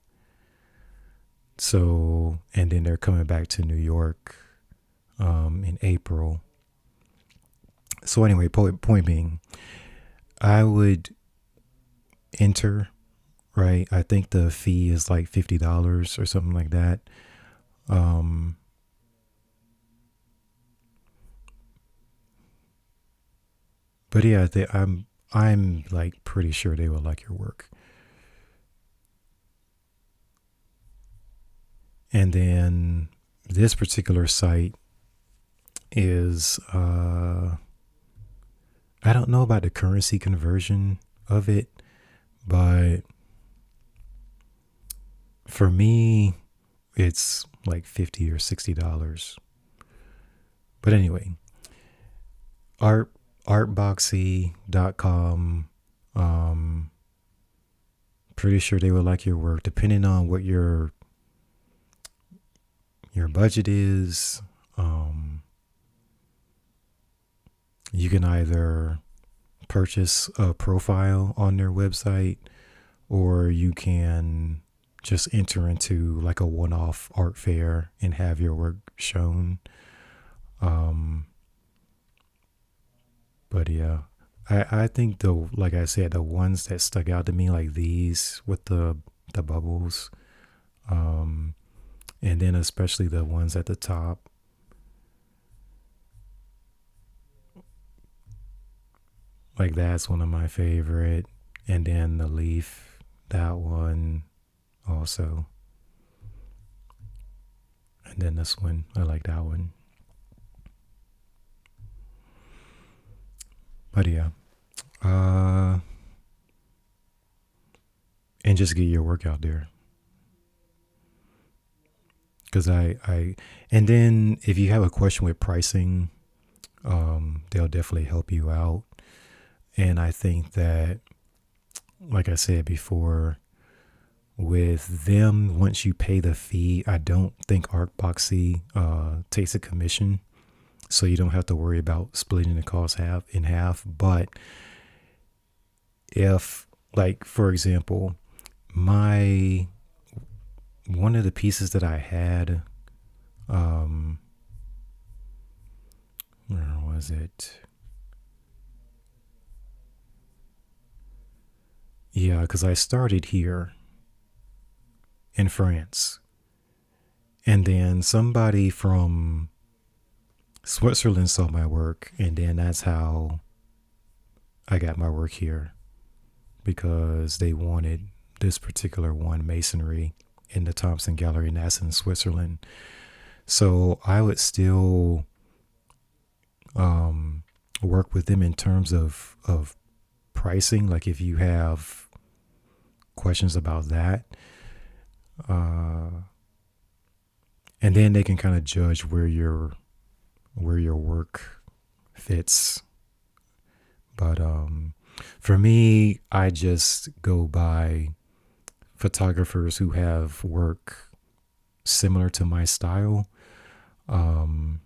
So, and then they're coming back to New York in April. So anyway, point being, I would enter, right? I think the fee is like $50 or something like that. But yeah, I'm like pretty sure they will like your work. And then this particular site is I don't know about the currency conversion of it, but for me it's like $50 or $60. But anyway, artboxy.com. Pretty sure they will like your work, depending on what your budget is. You can either purchase a profile on their website, or you can just enter into like a one-off art fair and have your work shown. But yeah, I think like I said, the ones that stuck out to me, like these with the bubbles, and then especially the ones at the top. Like that's one of my favorite. And then the leaf, that one also. And then this one, I like that one. But yeah. And just get your work out there. Because and then if you have a question with pricing, they'll definitely help you out. And I think that, like I said before, with them, once you pay the fee, I don't think Artboxy takes a commission, so you don't have to worry about splitting the cost in half. But if, like, for example, one of the pieces that I had, where was it? Yeah, because I started here in France, and then somebody from Switzerland saw my work, and then that's how I got my work here, because they wanted this particular one, masonry, in the Thompson Gallery, and that's in Switzerland. So I would still work with them in terms of pricing. Like if you have questions about that, and then they can kind of judge where your work fits. But for me, I just go by photographers who have work similar to my style, and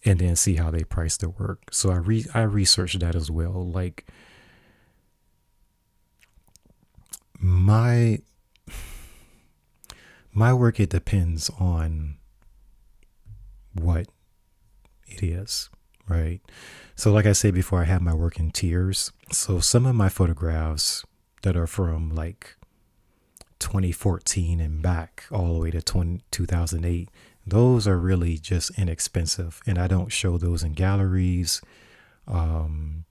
then see how they price their work. So I researched that as well. Like My my work, it depends on what it is, right? So like I said before, I have my work in tiers. So some of my photographs that are from like 2014 and back all the way to 2008, those are really just inexpensive, and I don't show those in galleries um,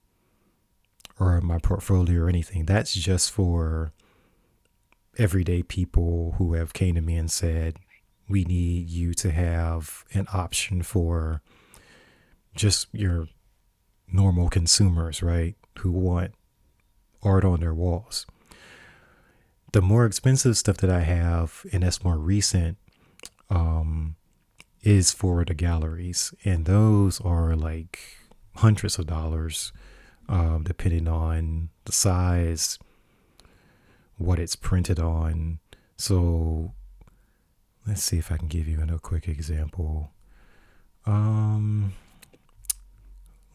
or my portfolio or anything. That's just for everyday people who have came to me and said, we need you to have an option for just your normal consumers, right? Who want art on their walls. The more expensive stuff that I have, and that's more recent, is for the galleries. And those are like hundreds of dollars, depending on the size, what it's printed on. So let's see if I can give you a quick example.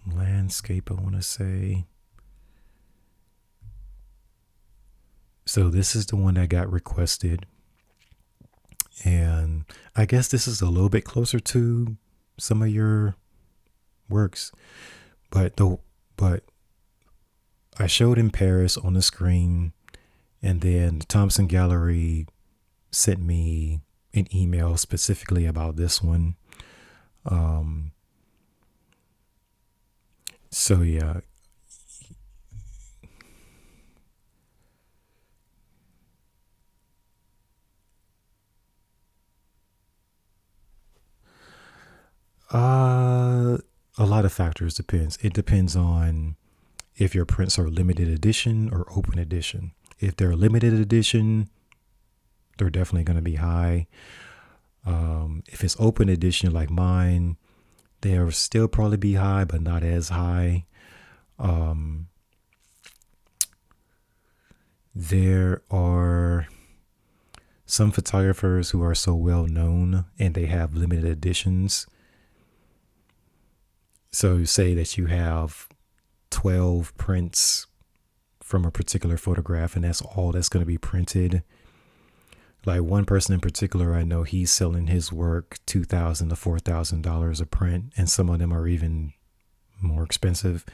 Landscape, I want to say. So this is the one that got requested. And I guess this is a little bit closer to some of your works. But I showed in Paris on the screen, and then the Thompson Gallery sent me an email specifically about this one. So yeah. A lot of factors depends. It depends on if your prints are limited edition or open edition. If they're limited edition, they're definitely going to be high. If it's open edition like mine, they'll still probably be high, but not as high. There are some photographers who are so well known and they have limited editions. So say that you have 12 prints from a particular photograph, and that's all that's going to be printed. Like one person in particular, I know he's selling his work $2,000 to $4,000 a print, and some of them are even more expensive.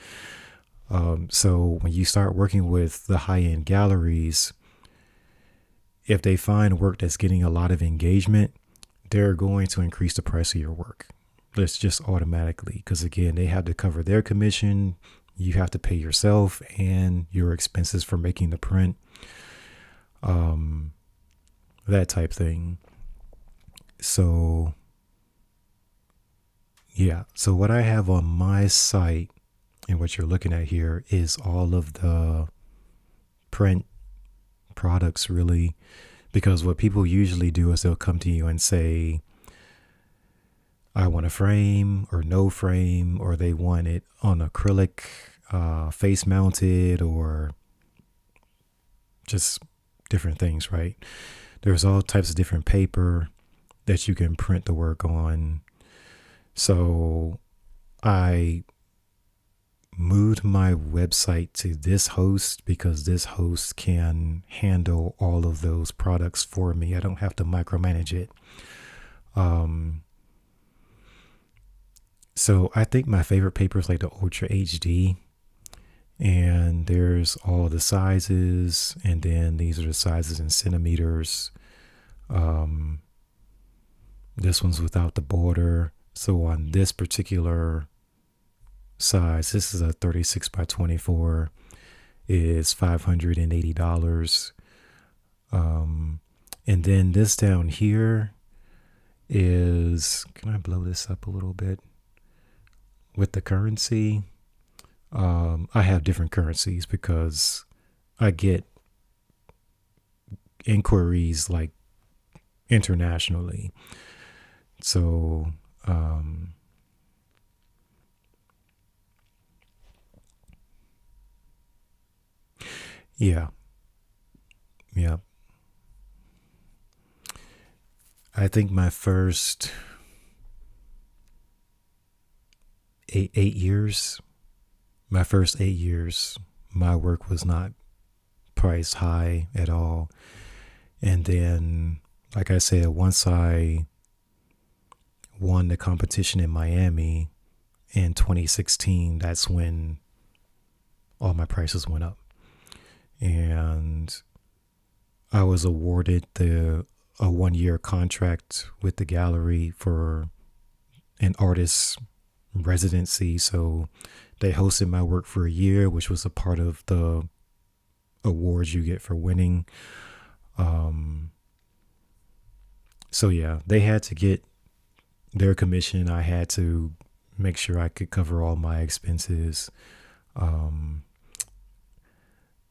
So when you start working with the high-end galleries, if they find work that's getting a lot of engagement, they're going to increase the price of your work. That's just automatically, because again, they have to cover their commission. You have to pay yourself and your expenses for making the print. That type thing. So yeah. So what I have on my site and what you're looking at here is all of the print products, really, because what people usually do is they'll come to you and say, I want a frame or no frame, or they want it on acrylic, face mounted, or just different things, right? There's all types of different paper that you can print the work on. So I moved my website to this host because this host can handle all of those products for me. I don't have to micromanage it. So I think my favorite paper is like the Ultra HD, and there's all the sizes, and then these are the sizes in centimeters. This one's without the border. So on this particular size, this is a 36 by 24, is $580. And then this down here is, can I blow this up a little bit with the currency? I have different currencies because I get inquiries like internationally. So, yeah. I think my first eight years, my work was not priced high at all. And then, like I said, once I won the competition in Miami in 2016, that's when all my prices went up. And I was awarded a 1-year contract with the gallery for an artist residency. So they hosted my work for a year, which was a part of the awards you get for winning. So yeah, they had to get their commission. I had to make sure I could cover all my expenses.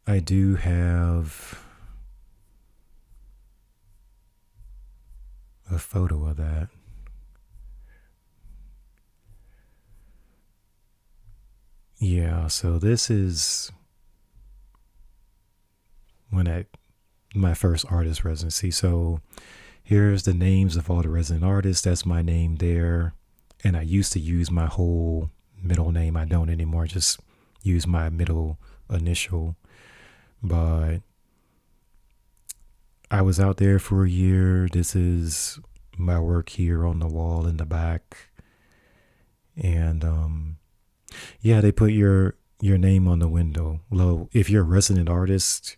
I do have a photo of that. Yeah, so this is my first artist residency. So here's the names of all the resident artists. That's my name there. And I used to use my whole middle name. I don't anymore. Just use my middle initial. But I was out there for a year. This is my work here on the wall in the back. And yeah, they put your name on the window. Well, if you're a resident artist,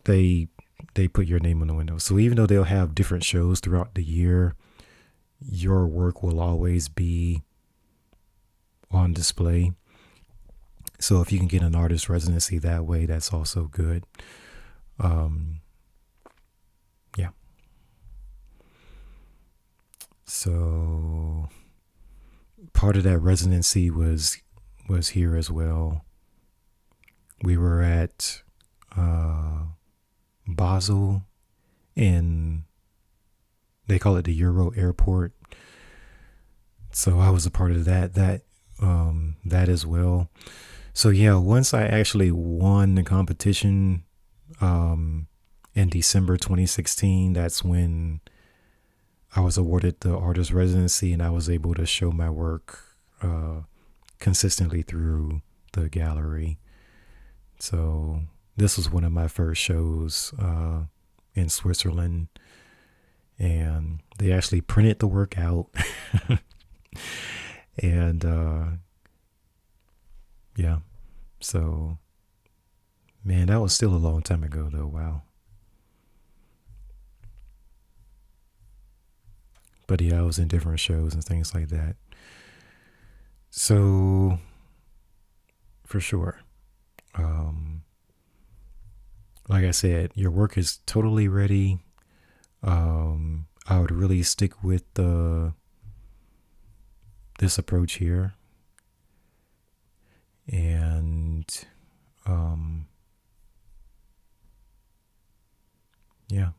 they put your name on the window. So even though they'll have different shows throughout the year, your work will always be on display. So if you can get an artist residency that way, that's also good. Yeah. So part of that residency was here as well. We were at Basel, and they call it the Euro Airport. So I was a part of that as well. So yeah, once I actually won the competition in December 2016, that's when I was awarded the artist residency, and I was able to show my work consistently through the gallery. So this was one of my first shows in Switzerland, and they actually printed the work out. And yeah, so man, that was still a long time ago though. Wow. But yeah, I was in different shows and things like that. So for sure. Like I said, your work is totally ready. I would really stick with this approach here. And yeah.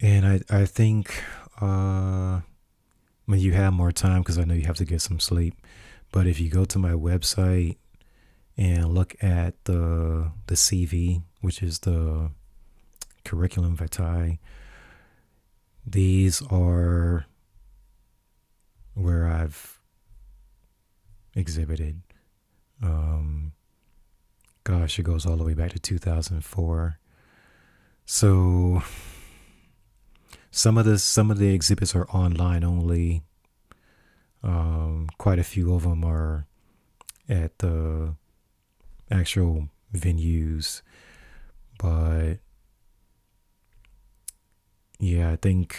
And I think when you have more time, because I know you have to get some sleep, but if you go to my website and look at the CV, which is the curriculum vitae, these are where I've exhibited. Gosh, it goes all the way back to 2004. So some of the exhibits are online only. Quite a few of them are at the actual venues, but yeah, I think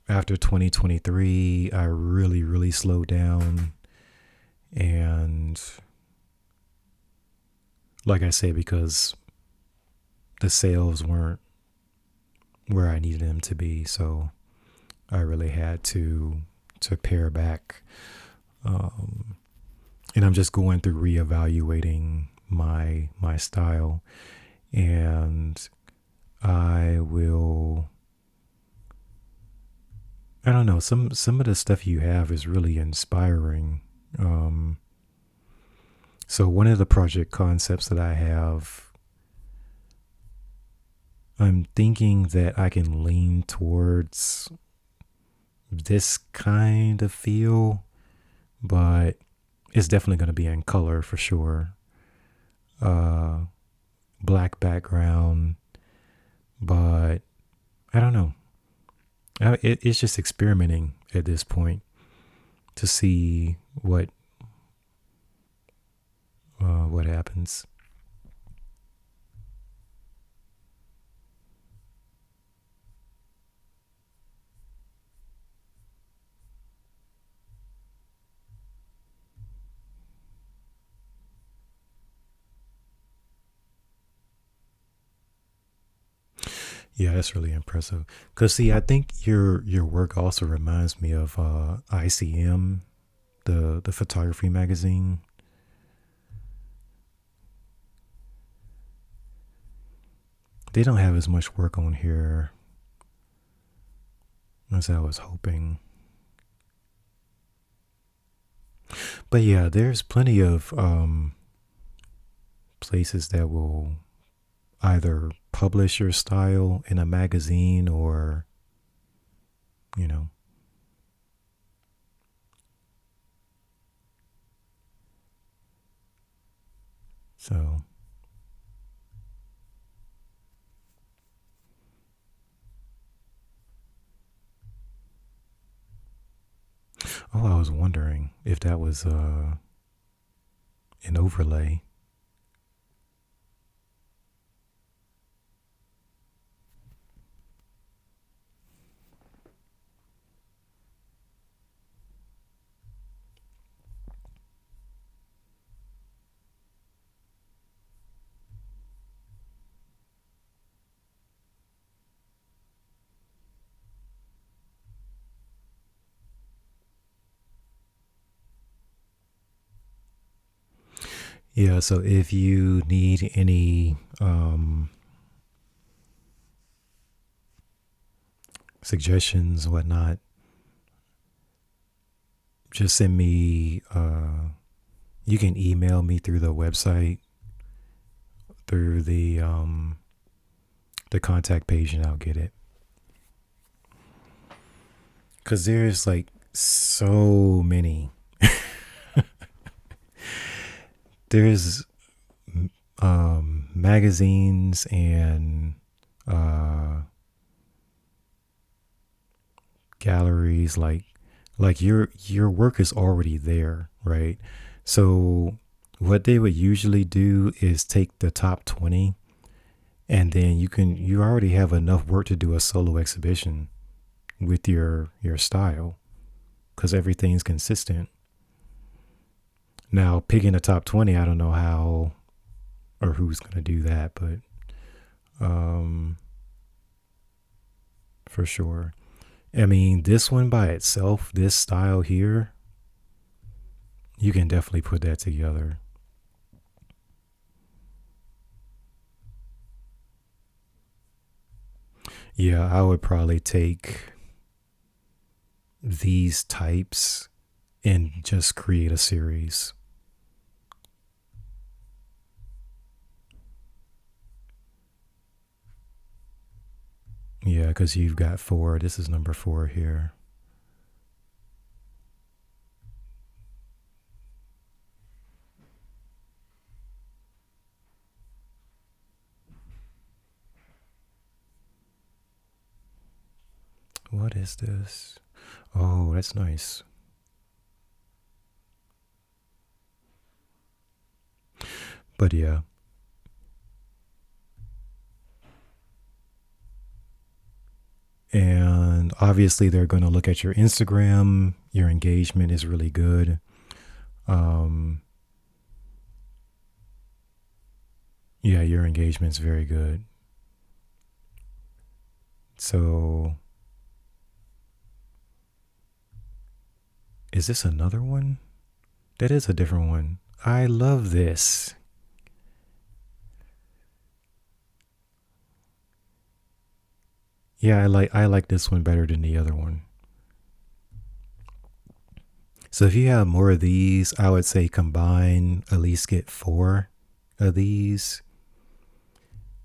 after 2023, I really slowed down. And like I said, because the sales weren't where I needed them to be, so I really had to pare back. And I'm just going through reevaluating my style, and I don't know, some of the stuff you have is really inspiring. So one of the project concepts that I have, I'm thinking that I can lean towards this kind of feel, but it's definitely going to be in color for sure. Black background, but I don't know. It's just experimenting at this point to see what happens. Yeah, that's really impressive. Cause see, I think your work also reminds me of ICM, the photography magazine. They don't have as much work on here as I was hoping. But yeah, there's plenty of places that will either publish your style in a magazine or, you know. So, oh, I was wondering if that was an overlay. Yeah, so if you need any suggestions, whatnot, just send me. You can email me through the website, through the contact page, and I'll get it. Cause there's like so many. There's magazines and galleries, like your work is already there, right? So what they would usually do is take the top 20, and then you already have enough work to do a solo exhibition with your style, because everything's consistent. Now picking the top 20, I don't know how or who's going to do that, but um for sure. I mean, this one by itself, this style here, you can definitely put that together. Yeah, I would probably take these types and just create a series. Yeah, because you've got four. This is number four here. What is this? Oh, that's nice. But yeah. And obviously, they're going to look at your Instagram. Your engagement is really good. Um, yeah, your engagement's very good. So, is this another one? That is a different one. I love this. Yeah, I like this one better than the other one. So if you have more of these, I would say combine, at least get four of these,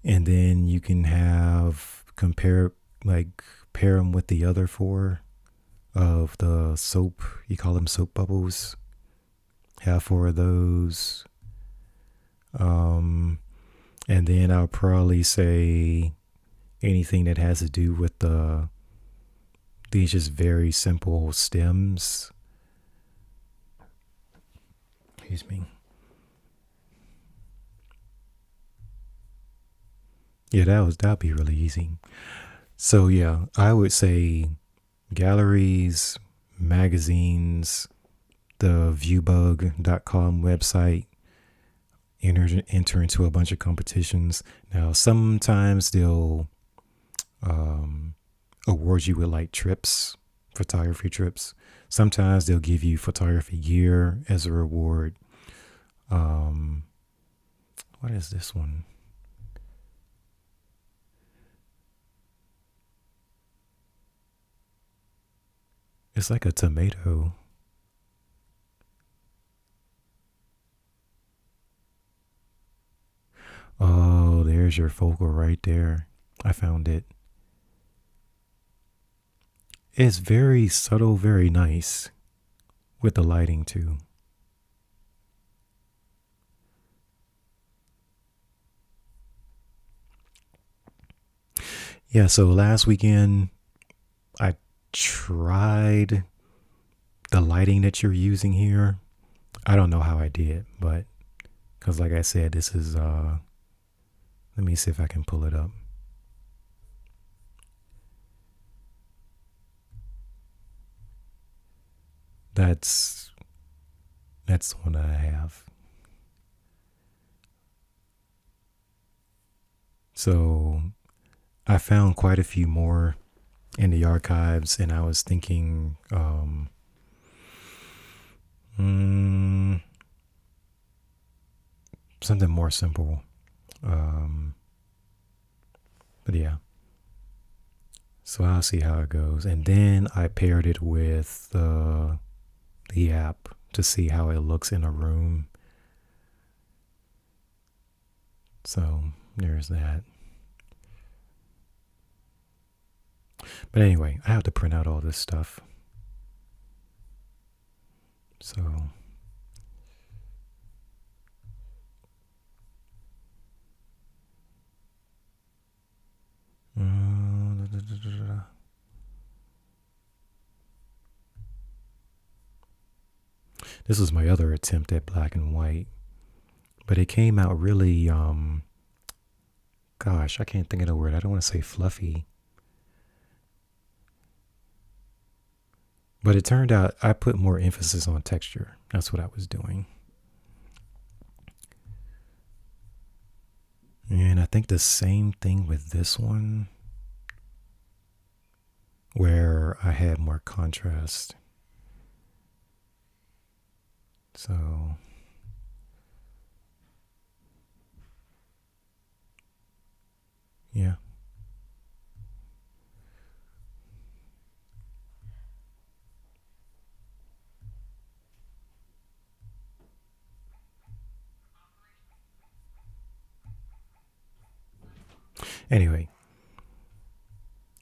and then you can have compare, like pair them with the other four. of the soap. You call them soap bubbles. Have 4 of those. And then I'll probably say anything that has to do with these just very simple stems. Excuse me. Yeah, that'd be really easy. So yeah, I would say galleries, magazines, the viewbug.com website, enter into a bunch of competitions. Now, sometimes they'll award you with like trips, photography trips. Sometimes they'll give you photography gear as a reward. What is this one? It's like a tomato. Oh, there's your focal right there. I found it. It's very subtle, very nice with the lighting too. Yeah, so last weekend I tried the lighting that you're using here. I don't know how I did, but because like I said, this is let me see if I can pull it up. That's the one that I have. So I found quite a few more in the archives, and I was thinking something more simple. But yeah. So I'll see how it goes. And then I paired it with the app to see how it looks in a room. So there's that. But anyway, I have to print out all this stuff. So this was my other attempt at black and white, but it came out really gosh, I can't think of the word. I don't want to say fluffy. But it turned out I put more emphasis on texture. That's what I was doing. And I think the same thing with this one, where I had more contrast. So yeah. Anyway,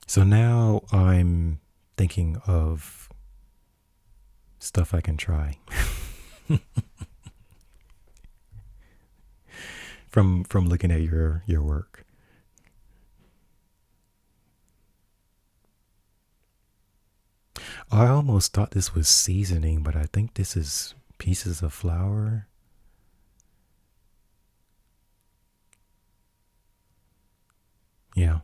so now I'm thinking of stuff I can try from looking at your work. I almost thought this was seasoning, but I think this is pieces of flour. Yeah.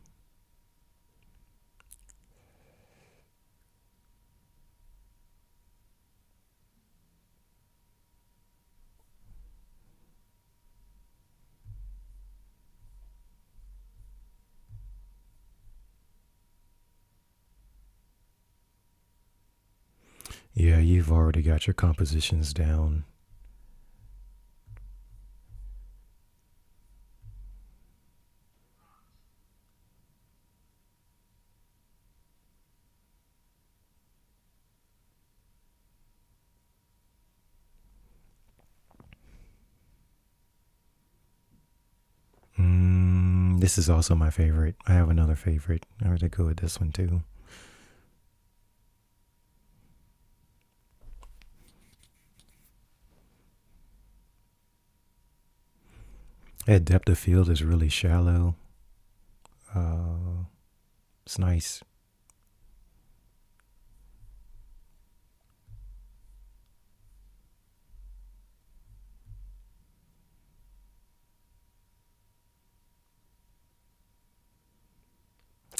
Yeah, you've already got your compositions down. This is also my favorite. I have another favorite. I have to go with this one too. That depth of field is really shallow. It's nice.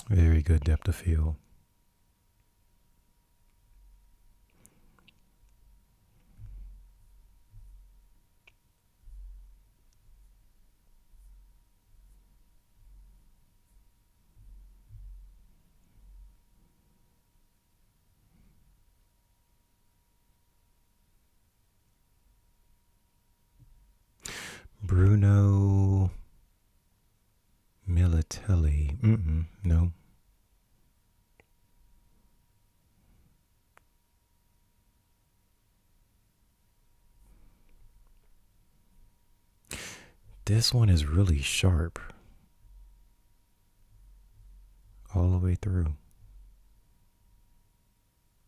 Very good depth of field. Bruno Militelli. No. This one is really sharp. All the way through.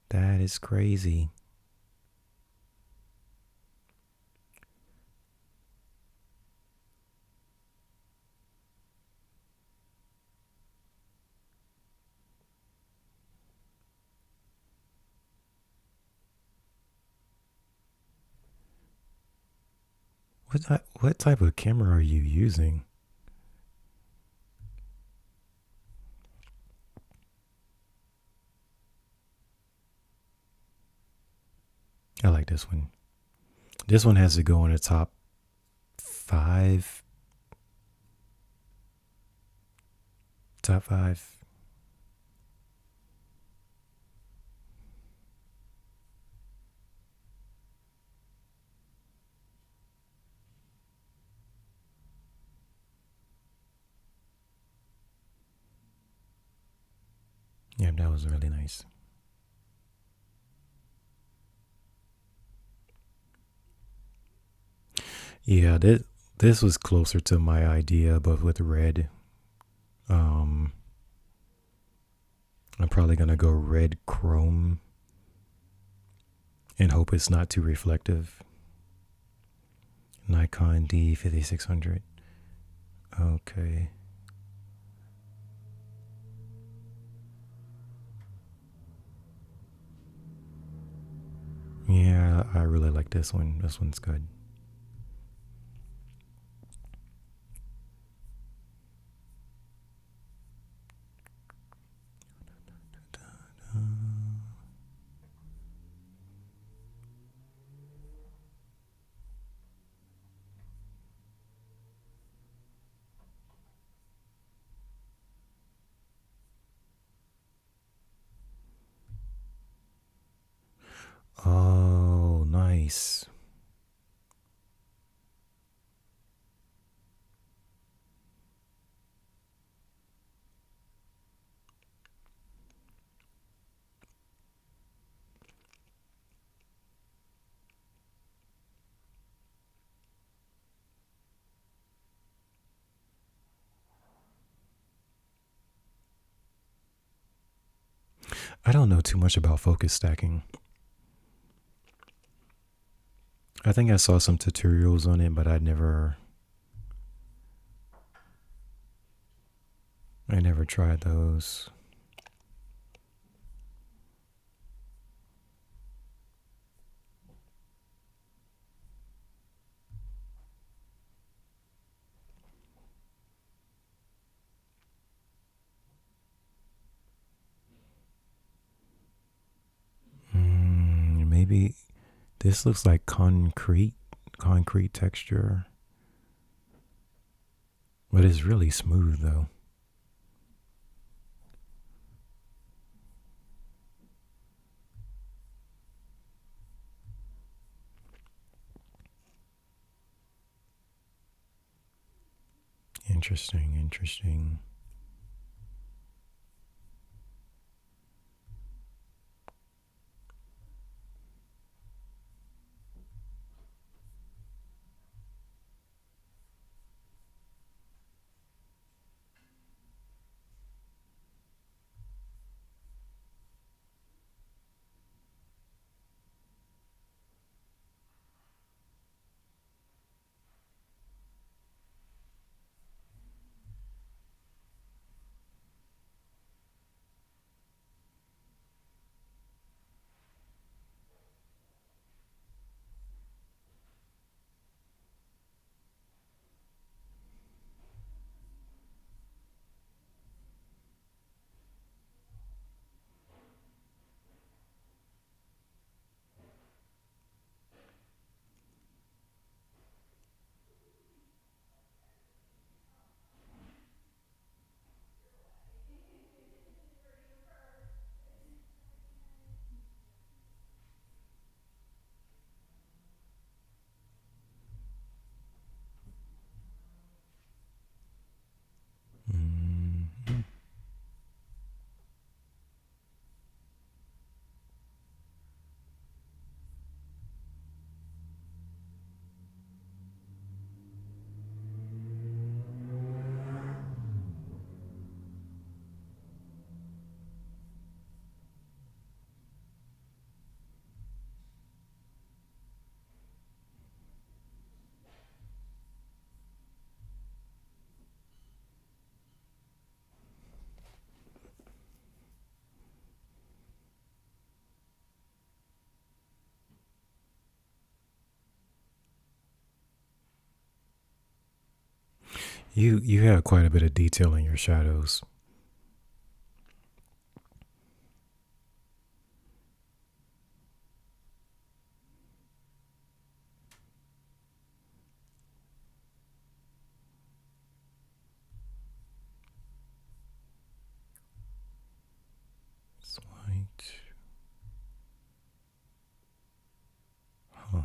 That is crazy. What type of camera are you using? I like this one. This one has to go in the top 5. Top 5. Yeah, that was really nice. Yeah, this was closer to my idea, but with red. I'm probably gonna go red chrome and hope it's not too reflective. Nikon D5600. Okay. Yeah, I really like this one. This one's good. Oh, nice. I don't know too much about focus stacking. I think I saw some tutorials on it, but I never tried those. Maybe this looks like concrete texture, but it's really smooth though. Interesting. You have quite a bit of detail in your shadows. It's white. Huh.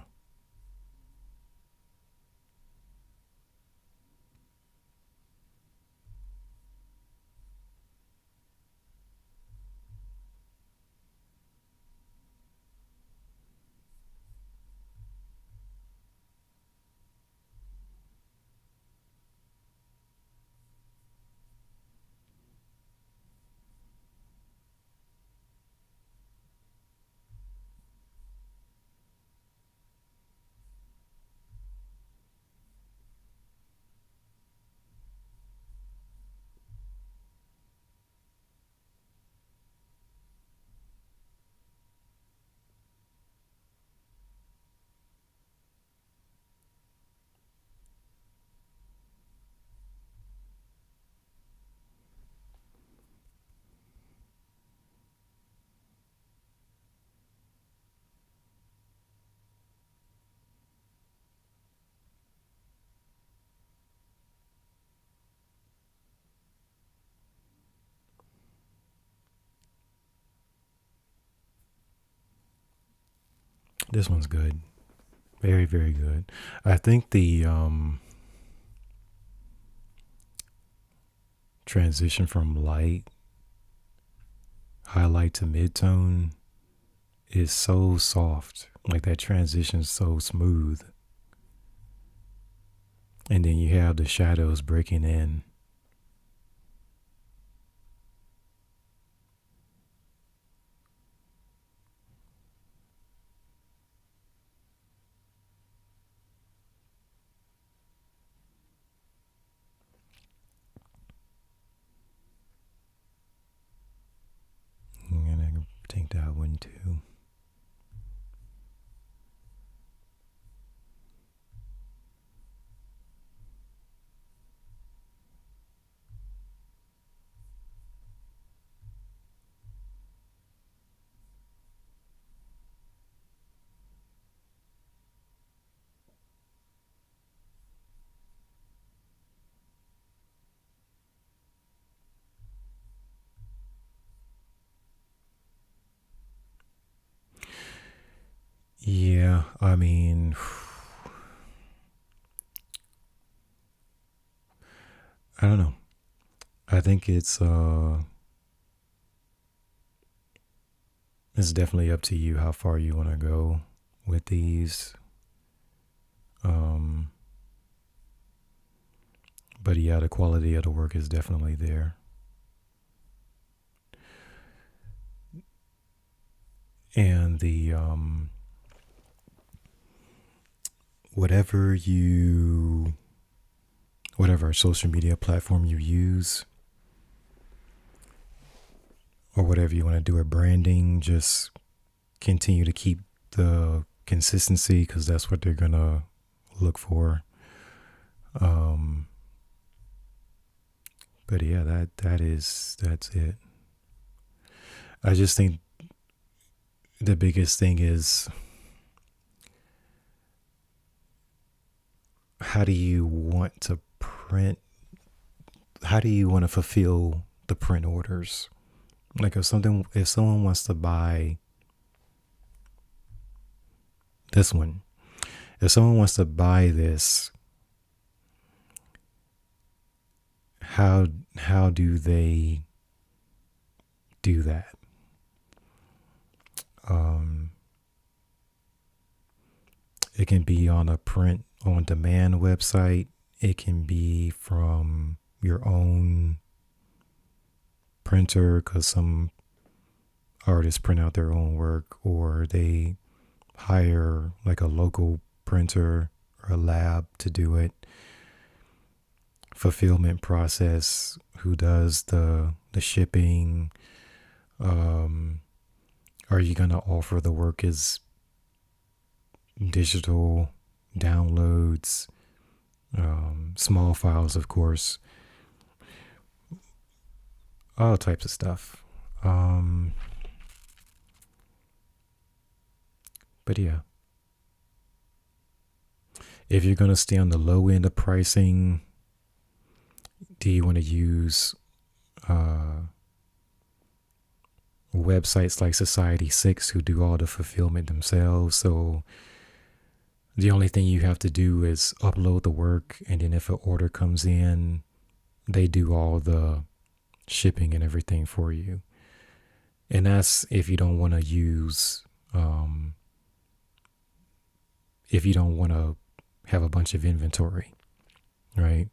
This one's good. Very, very good. I think the transition from light, highlight to midtone is so soft. Like that transition is so smooth. And then you have the shadows breaking in. And I can take that one too. Yeah, I mean, I don't know. I think it's definitely up to you how far you want to go with these. Um, but yeah, the quality of the work is definitely there. And the whatever you whatever social media platform you use or whatever you want to do with branding, just continue to keep the consistency because that's what they're gonna look for. Um, but yeah, that's it. I just think the biggest thing is how do you want to print? How do you want to fulfill the print orders? Like if someone wants to buy this one, if someone wants to buy this, how do they do that? Um, it can be on a print on demand website. It can be from your own printer because some artists print out their own work, or they hire like a local printer or a lab to do it. Fulfillment process, who does the shipping. Are you going to offer the work as digital downloads? small files, of course, all types of stuff. But yeah, if you're going to stay on the low end of pricing, do you want to use websites like Society6 who do all the fulfillment themselves? So the only thing you have to do is upload the work, and then if an order comes in, they do all the shipping and everything for you. And that's if you don't want to use, if you don't want to have a bunch of inventory, right?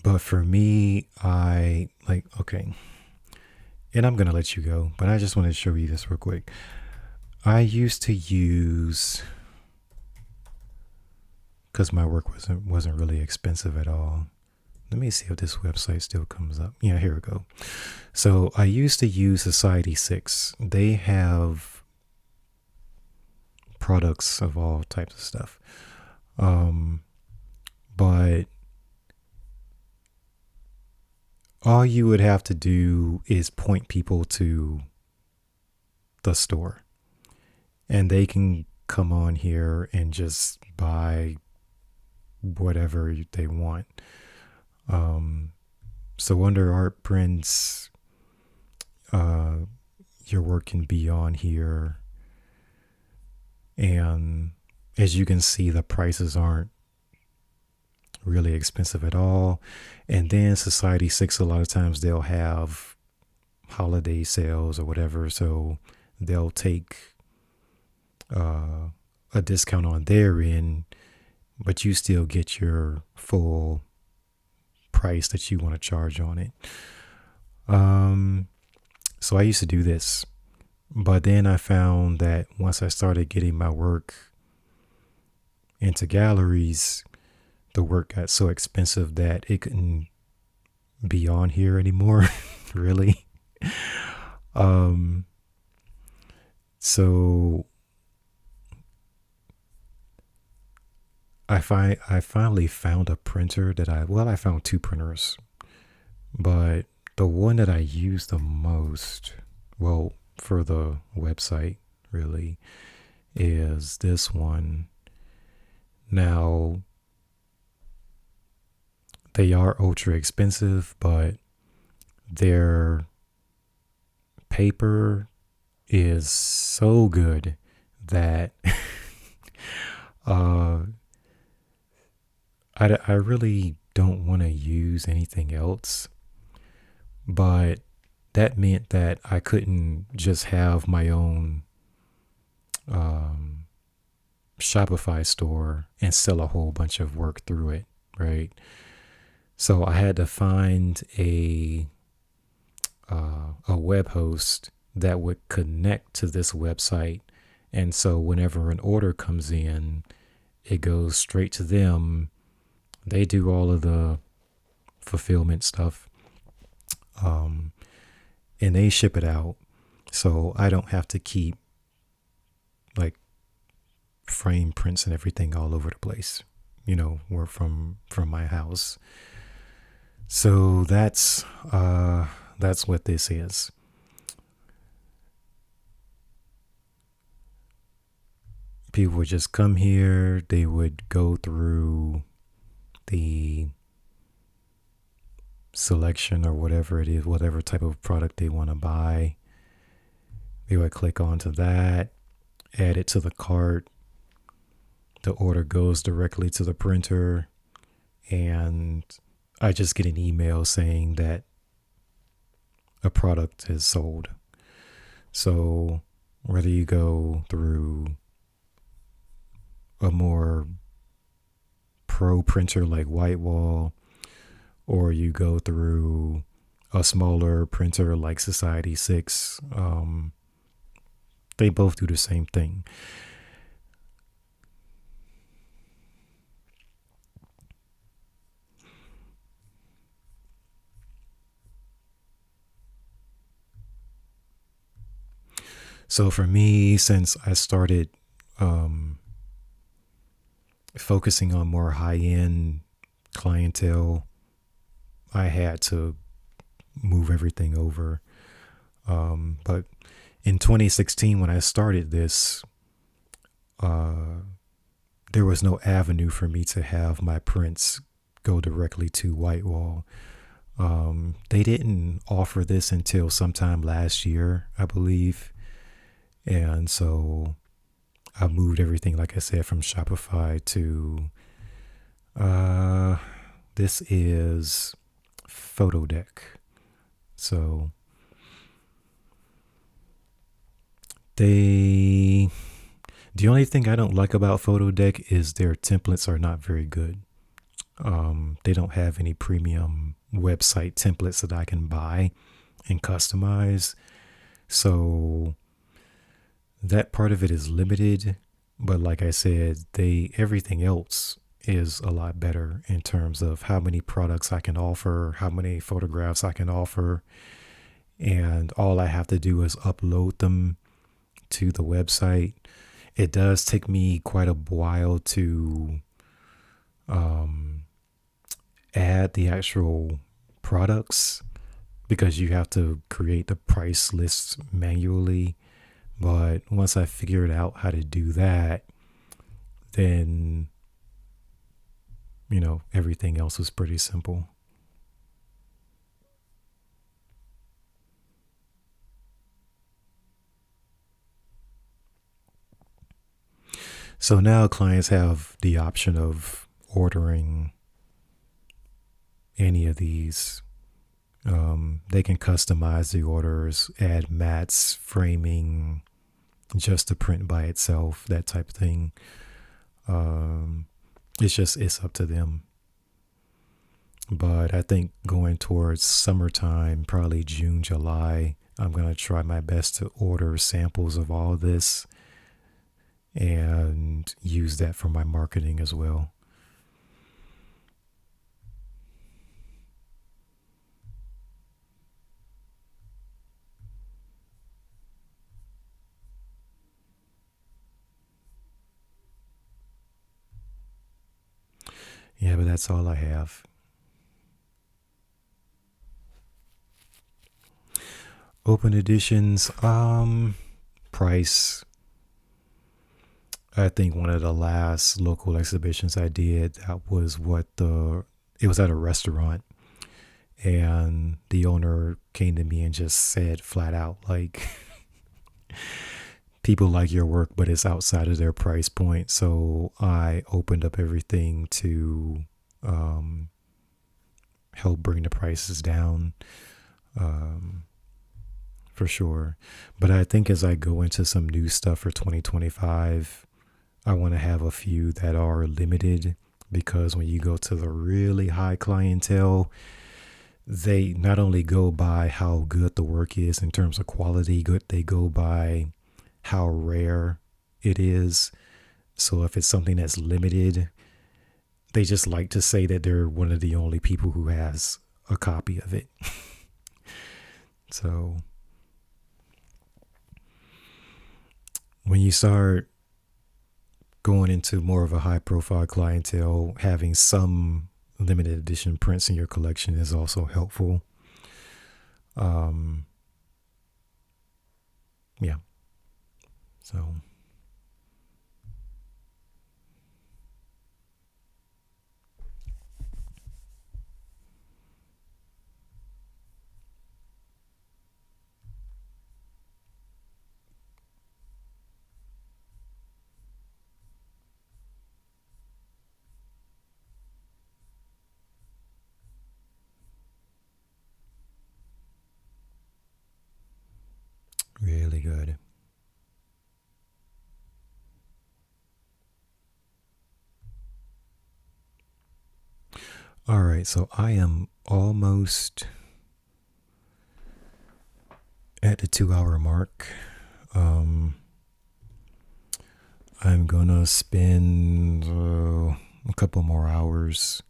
But for me, okay, and I'm going to let you go, but I just want to show you this real quick. I used to use, because my work wasn't really expensive at all. Let me see if this website still comes up. Yeah, here we go. So I used to use Society6. They have products of all types of stuff. But all you would have to do is point people to the store, and they can come on here and just buy whatever they want. So under art prints, your work can be on here, and as you can see, the prices aren't really expensive at all. And then Society6, a lot of times they'll have holiday sales or whatever, so they'll take a discount on their end, but you still get your full price that you want to charge on it. So I used to do this, but then I found that once I started getting my work into galleries, the work got so expensive that it couldn't be on here anymore, really. So I finally found a printer that I found two printers, but the one that I use the most, well, for the website really, is this one. Now, they are ultra expensive, but their paper is so good that I really don't want to use anything else. But that meant that I couldn't just have my own Shopify store and sell a whole bunch of work through it, right? So I had to find a web host that would connect to this website, and so whenever an order comes in, it goes straight to them. They do all of the fulfillment stuff, and they ship it out, so I don't have to keep like frame prints and everything all over the place, or from my house. So that's what this is. People would just come here, they would go through the selection or whatever it is, whatever type of product they want to buy. They would click onto that, add it to the cart. The order goes directly to the printer, and I just get an email saying that a product is sold. So whether you go through a more pro printer like Whitewall, or you go through a smaller printer like Society6, they both do the same thing. So for me, since I started focusing on more high-end clientele, I had to move everything over. But in 2016, when I started this, there was no avenue for me to have my prints go directly to Whitewall. They didn't offer this until sometime last year, I believe. And so I moved everything, like I said, from Shopify to this is Photodeck. So the only thing I don't like about Photodeck is their templates are not very good. They don't have any premium website templates that I can buy and customize. So that part of it is limited. But like I said, everything else is a lot better in terms of how many products I can offer, how many photographs I can offer. And all I have to do is upload them to the website. It does take me quite a while to add the actual products because you have to create the price lists manually. But once I figured out how to do that, then, everything else was pretty simple. So now clients have the option of ordering any of these. They can customize the orders, add mats, framing, just to print by itself, that type of thing. It's up to them. But I think going towards summertime, probably June, July, I'm going to try my best to order samples of all of this and use that for my marketing as well. Yeah, but that's all I have. Open editions, price. I think one of the last local exhibitions I did, that was it was at a restaurant, and the owner came to me and just said flat out, like, people like your work, but it's outside of their price point. So I opened up everything to help bring the prices down, for sure. But I think as I go into some new stuff for 2025, I want to have a few that are limited, because when you go to the really high clientele, they not only go by how good the work is in terms of quality, they go by how rare it is. So if it's something that's limited, they just like to say that they're one of the only people who has a copy of it. So when you start going into more of a high profile clientele, having some limited edition prints in your collection is also helpful. Yeah. So really good. All right, so I am almost at the 2 hour mark. I'm gonna spend a couple more hours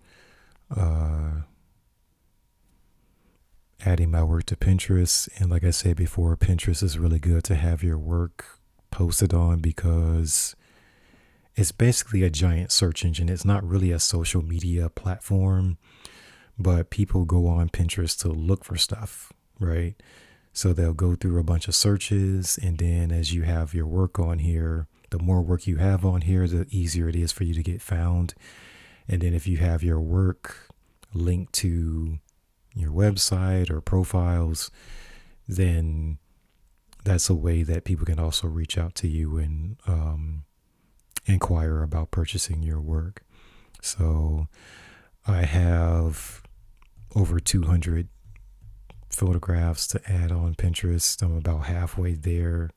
adding my work to Pinterest. And like I said before, Pinterest is really good to have your work posted on because it's basically a giant search engine. It's not really a social media platform, but people go on Pinterest to look for stuff, right? So they'll go through a bunch of searches, and then as you have your work on here, the more work you have on here, the easier it is for you to get found. And then if you have your work linked to your website or profiles, then that's a way that people can also reach out to you and inquire about purchasing your work. So I have over 200 photographs to add on Pinterest. I'm about halfway there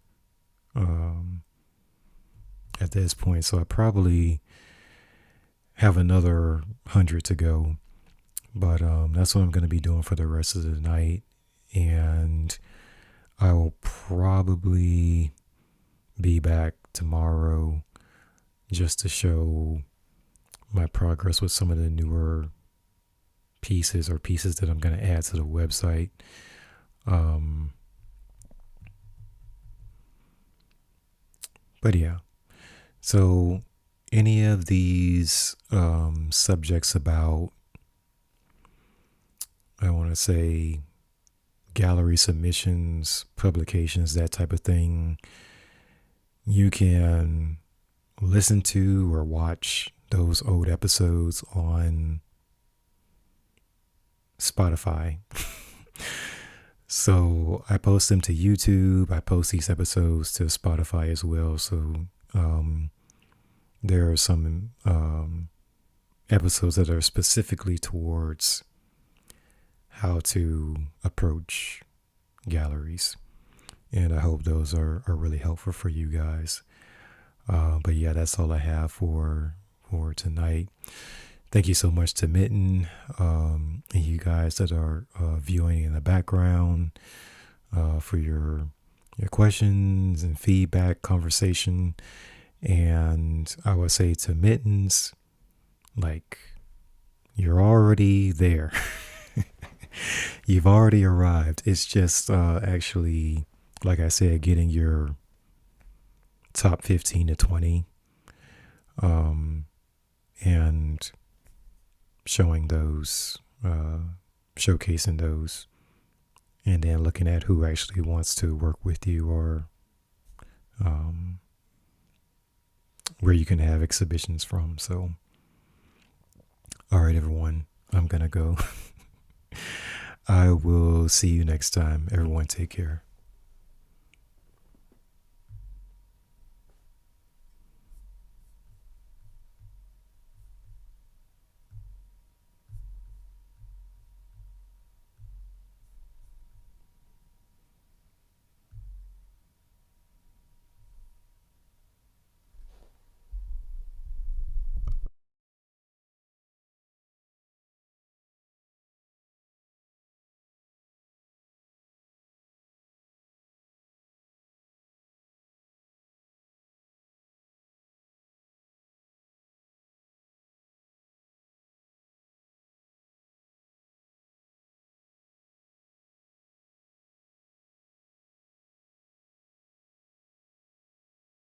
at this point. So I probably have another 100 to go. But that's what I'm going to be doing for the rest of the night. And I will probably be back tomorrow just to show my progress with some of the newer pieces that I'm going to add to the website. But yeah, so any of these subjects about, I want to say, gallery submissions, publications, that type of thing, you can listen to or watch those old episodes on Spotify. So I post them to YouTube. I post these episodes to Spotify as well. So there are some episodes that are specifically towards how to approach galleries. And I hope those are really helpful for you guys. But yeah, that's all I have for tonight. Thank you so much to Mitten, and you guys that are viewing in the background for your questions and feedback, conversation. And I would say to Mittens, like, you're already there. You've already arrived. It's just actually, like I said, getting your top 15 to 20 and showing those, showcasing those, and then looking at who actually wants to work with you or where you can have exhibitions from. So, all right, everyone, I'm going to go. I will see you next time. Everyone, take care.